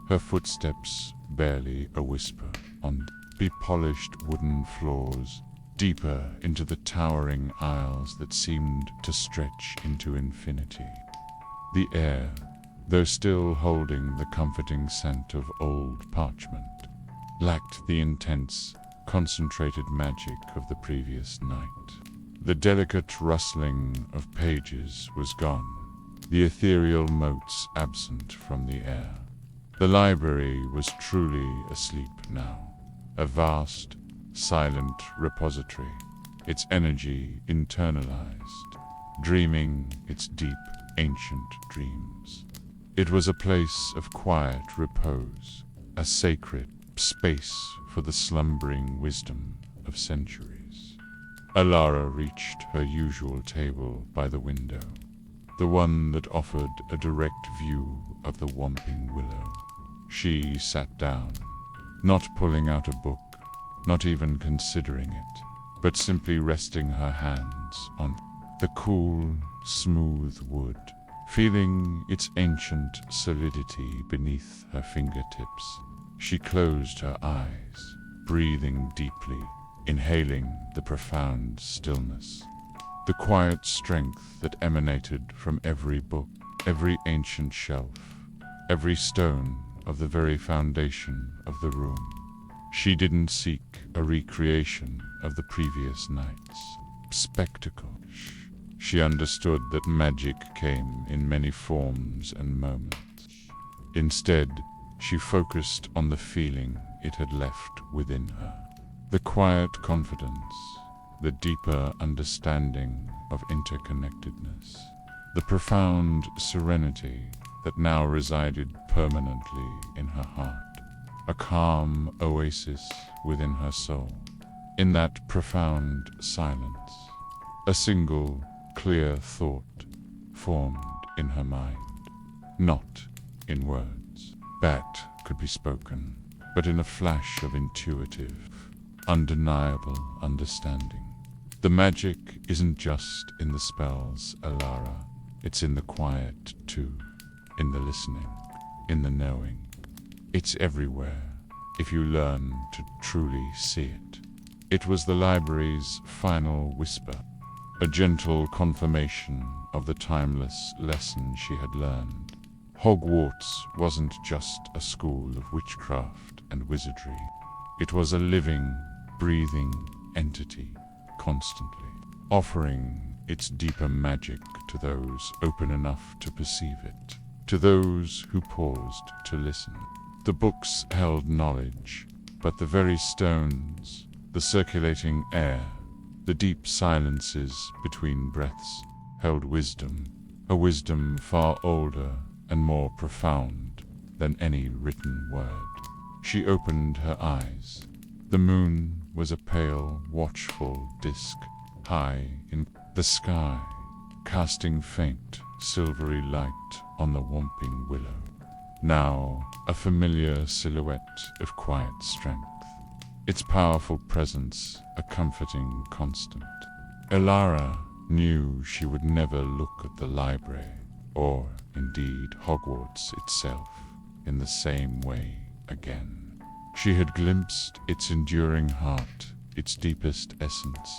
her footsteps barely a whisper, on be-polished wooden floors, deeper into the towering aisles that seemed to stretch into infinity. The air, though still holding the comforting scent of old parchment, lacked the intense, concentrated magic of the previous night. The delicate rustling of pages was gone, the ethereal motes absent from the air. The library was truly asleep now, a vast, silent repository, its energy internalized, dreaming its deep, ancient dreams. It was a place of quiet repose, a sacred space for the slumbering wisdom of centuries. Elara reached her usual table by the window, the one that offered a direct view of the Whomping Willow. She sat down, not pulling out a book, not even considering it, but simply resting her hands on the cool, smooth wood, feeling its ancient solidity beneath her fingertips. She closed her eyes, breathing deeply, inhaling the profound stillness, the quiet strength that emanated from every book, every ancient shelf, every stone of the very foundation of the room. She didn't seek a recreation of the previous night's spectacle. She understood that magic came in many forms and moments. Instead, she focused on the feeling it had left within her. The quiet confidence, the deeper understanding of interconnectedness, the profound serenity that now resided permanently in her heart, a calm oasis within her soul. In that profound silence, a single clear thought formed in her mind, not in words that could be spoken, but in a flash of intuitive, undeniable understanding. The magic isn't just in the spells, Elara. It's in the quiet, too. In the listening, in the knowing. It's everywhere, if you learn to truly see it. It was the library's final whisper, a gentle confirmation of the timeless lesson she had learned. Hogwarts wasn't just a school of witchcraft and wizardry. It was a living, breathing entity, constantly offering its deeper magic to those open enough to perceive it, to those who paused to listen. The books held knowledge, but the very stones, the circulating air, the deep silences between breaths held wisdom, a wisdom far older and more profound than any written word. She opened her eyes. The moon was a pale, watchful disk high in the sky, casting faint, silvery light on the Whomping Willow, now a familiar silhouette of quiet strength, its powerful presence a comforting constant. Elara knew she would never look at the library, or indeed Hogwarts itself, in the same way again. She had glimpsed its enduring heart, its deepest essence,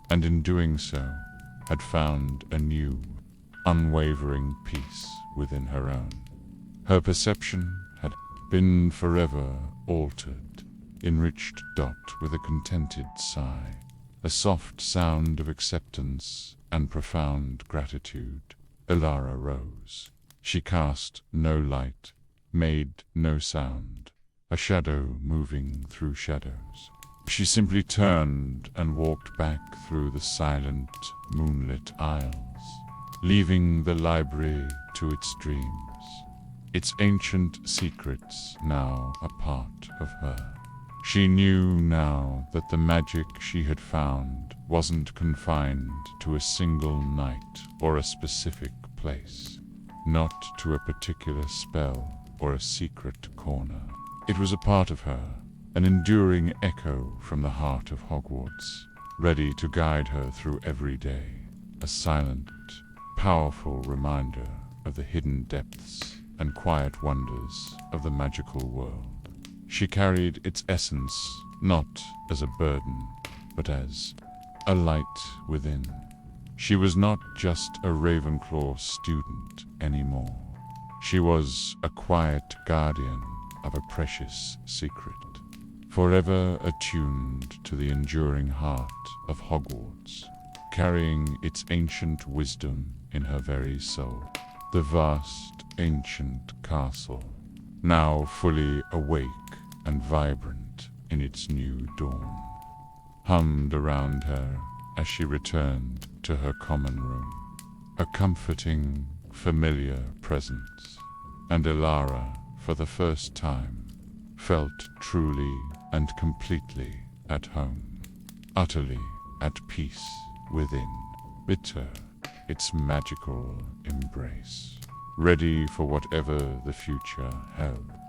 and in doing so, had found a new, unwavering peace within her own. Her perception had been forever altered, enriched with a contented sigh, a soft sound of acceptance and profound gratitude. Elara rose. She cast no light, made no sound, a shadow moving through shadows. She simply turned and walked back through the silent, moonlit aisles, leaving the library to its dreams, its ancient secrets now a part of her. She knew now that the magic she had found wasn't confined to a single night or a specific place, not to a particular spell or a secret corner. It was a part of her, an enduring echo from the heart of Hogwarts, ready to guide her through every day, a silent, powerful reminder of the hidden depths and quiet wonders of the magical world. She carried its essence not as a burden, but as a light within. She was not just a Ravenclaw student anymore. She was a quiet guardian of a precious secret, forever attuned to the enduring heart of Hogwarts, carrying its ancient wisdom in her very soul. The vast, ancient castle, now fully awake and vibrant in its new dawn, hummed around her as she returned to her common room, a comforting, familiar presence. And Elara, for the first time, felt truly and completely at home, utterly at peace within bitter its magical embrace, ready for whatever the future held.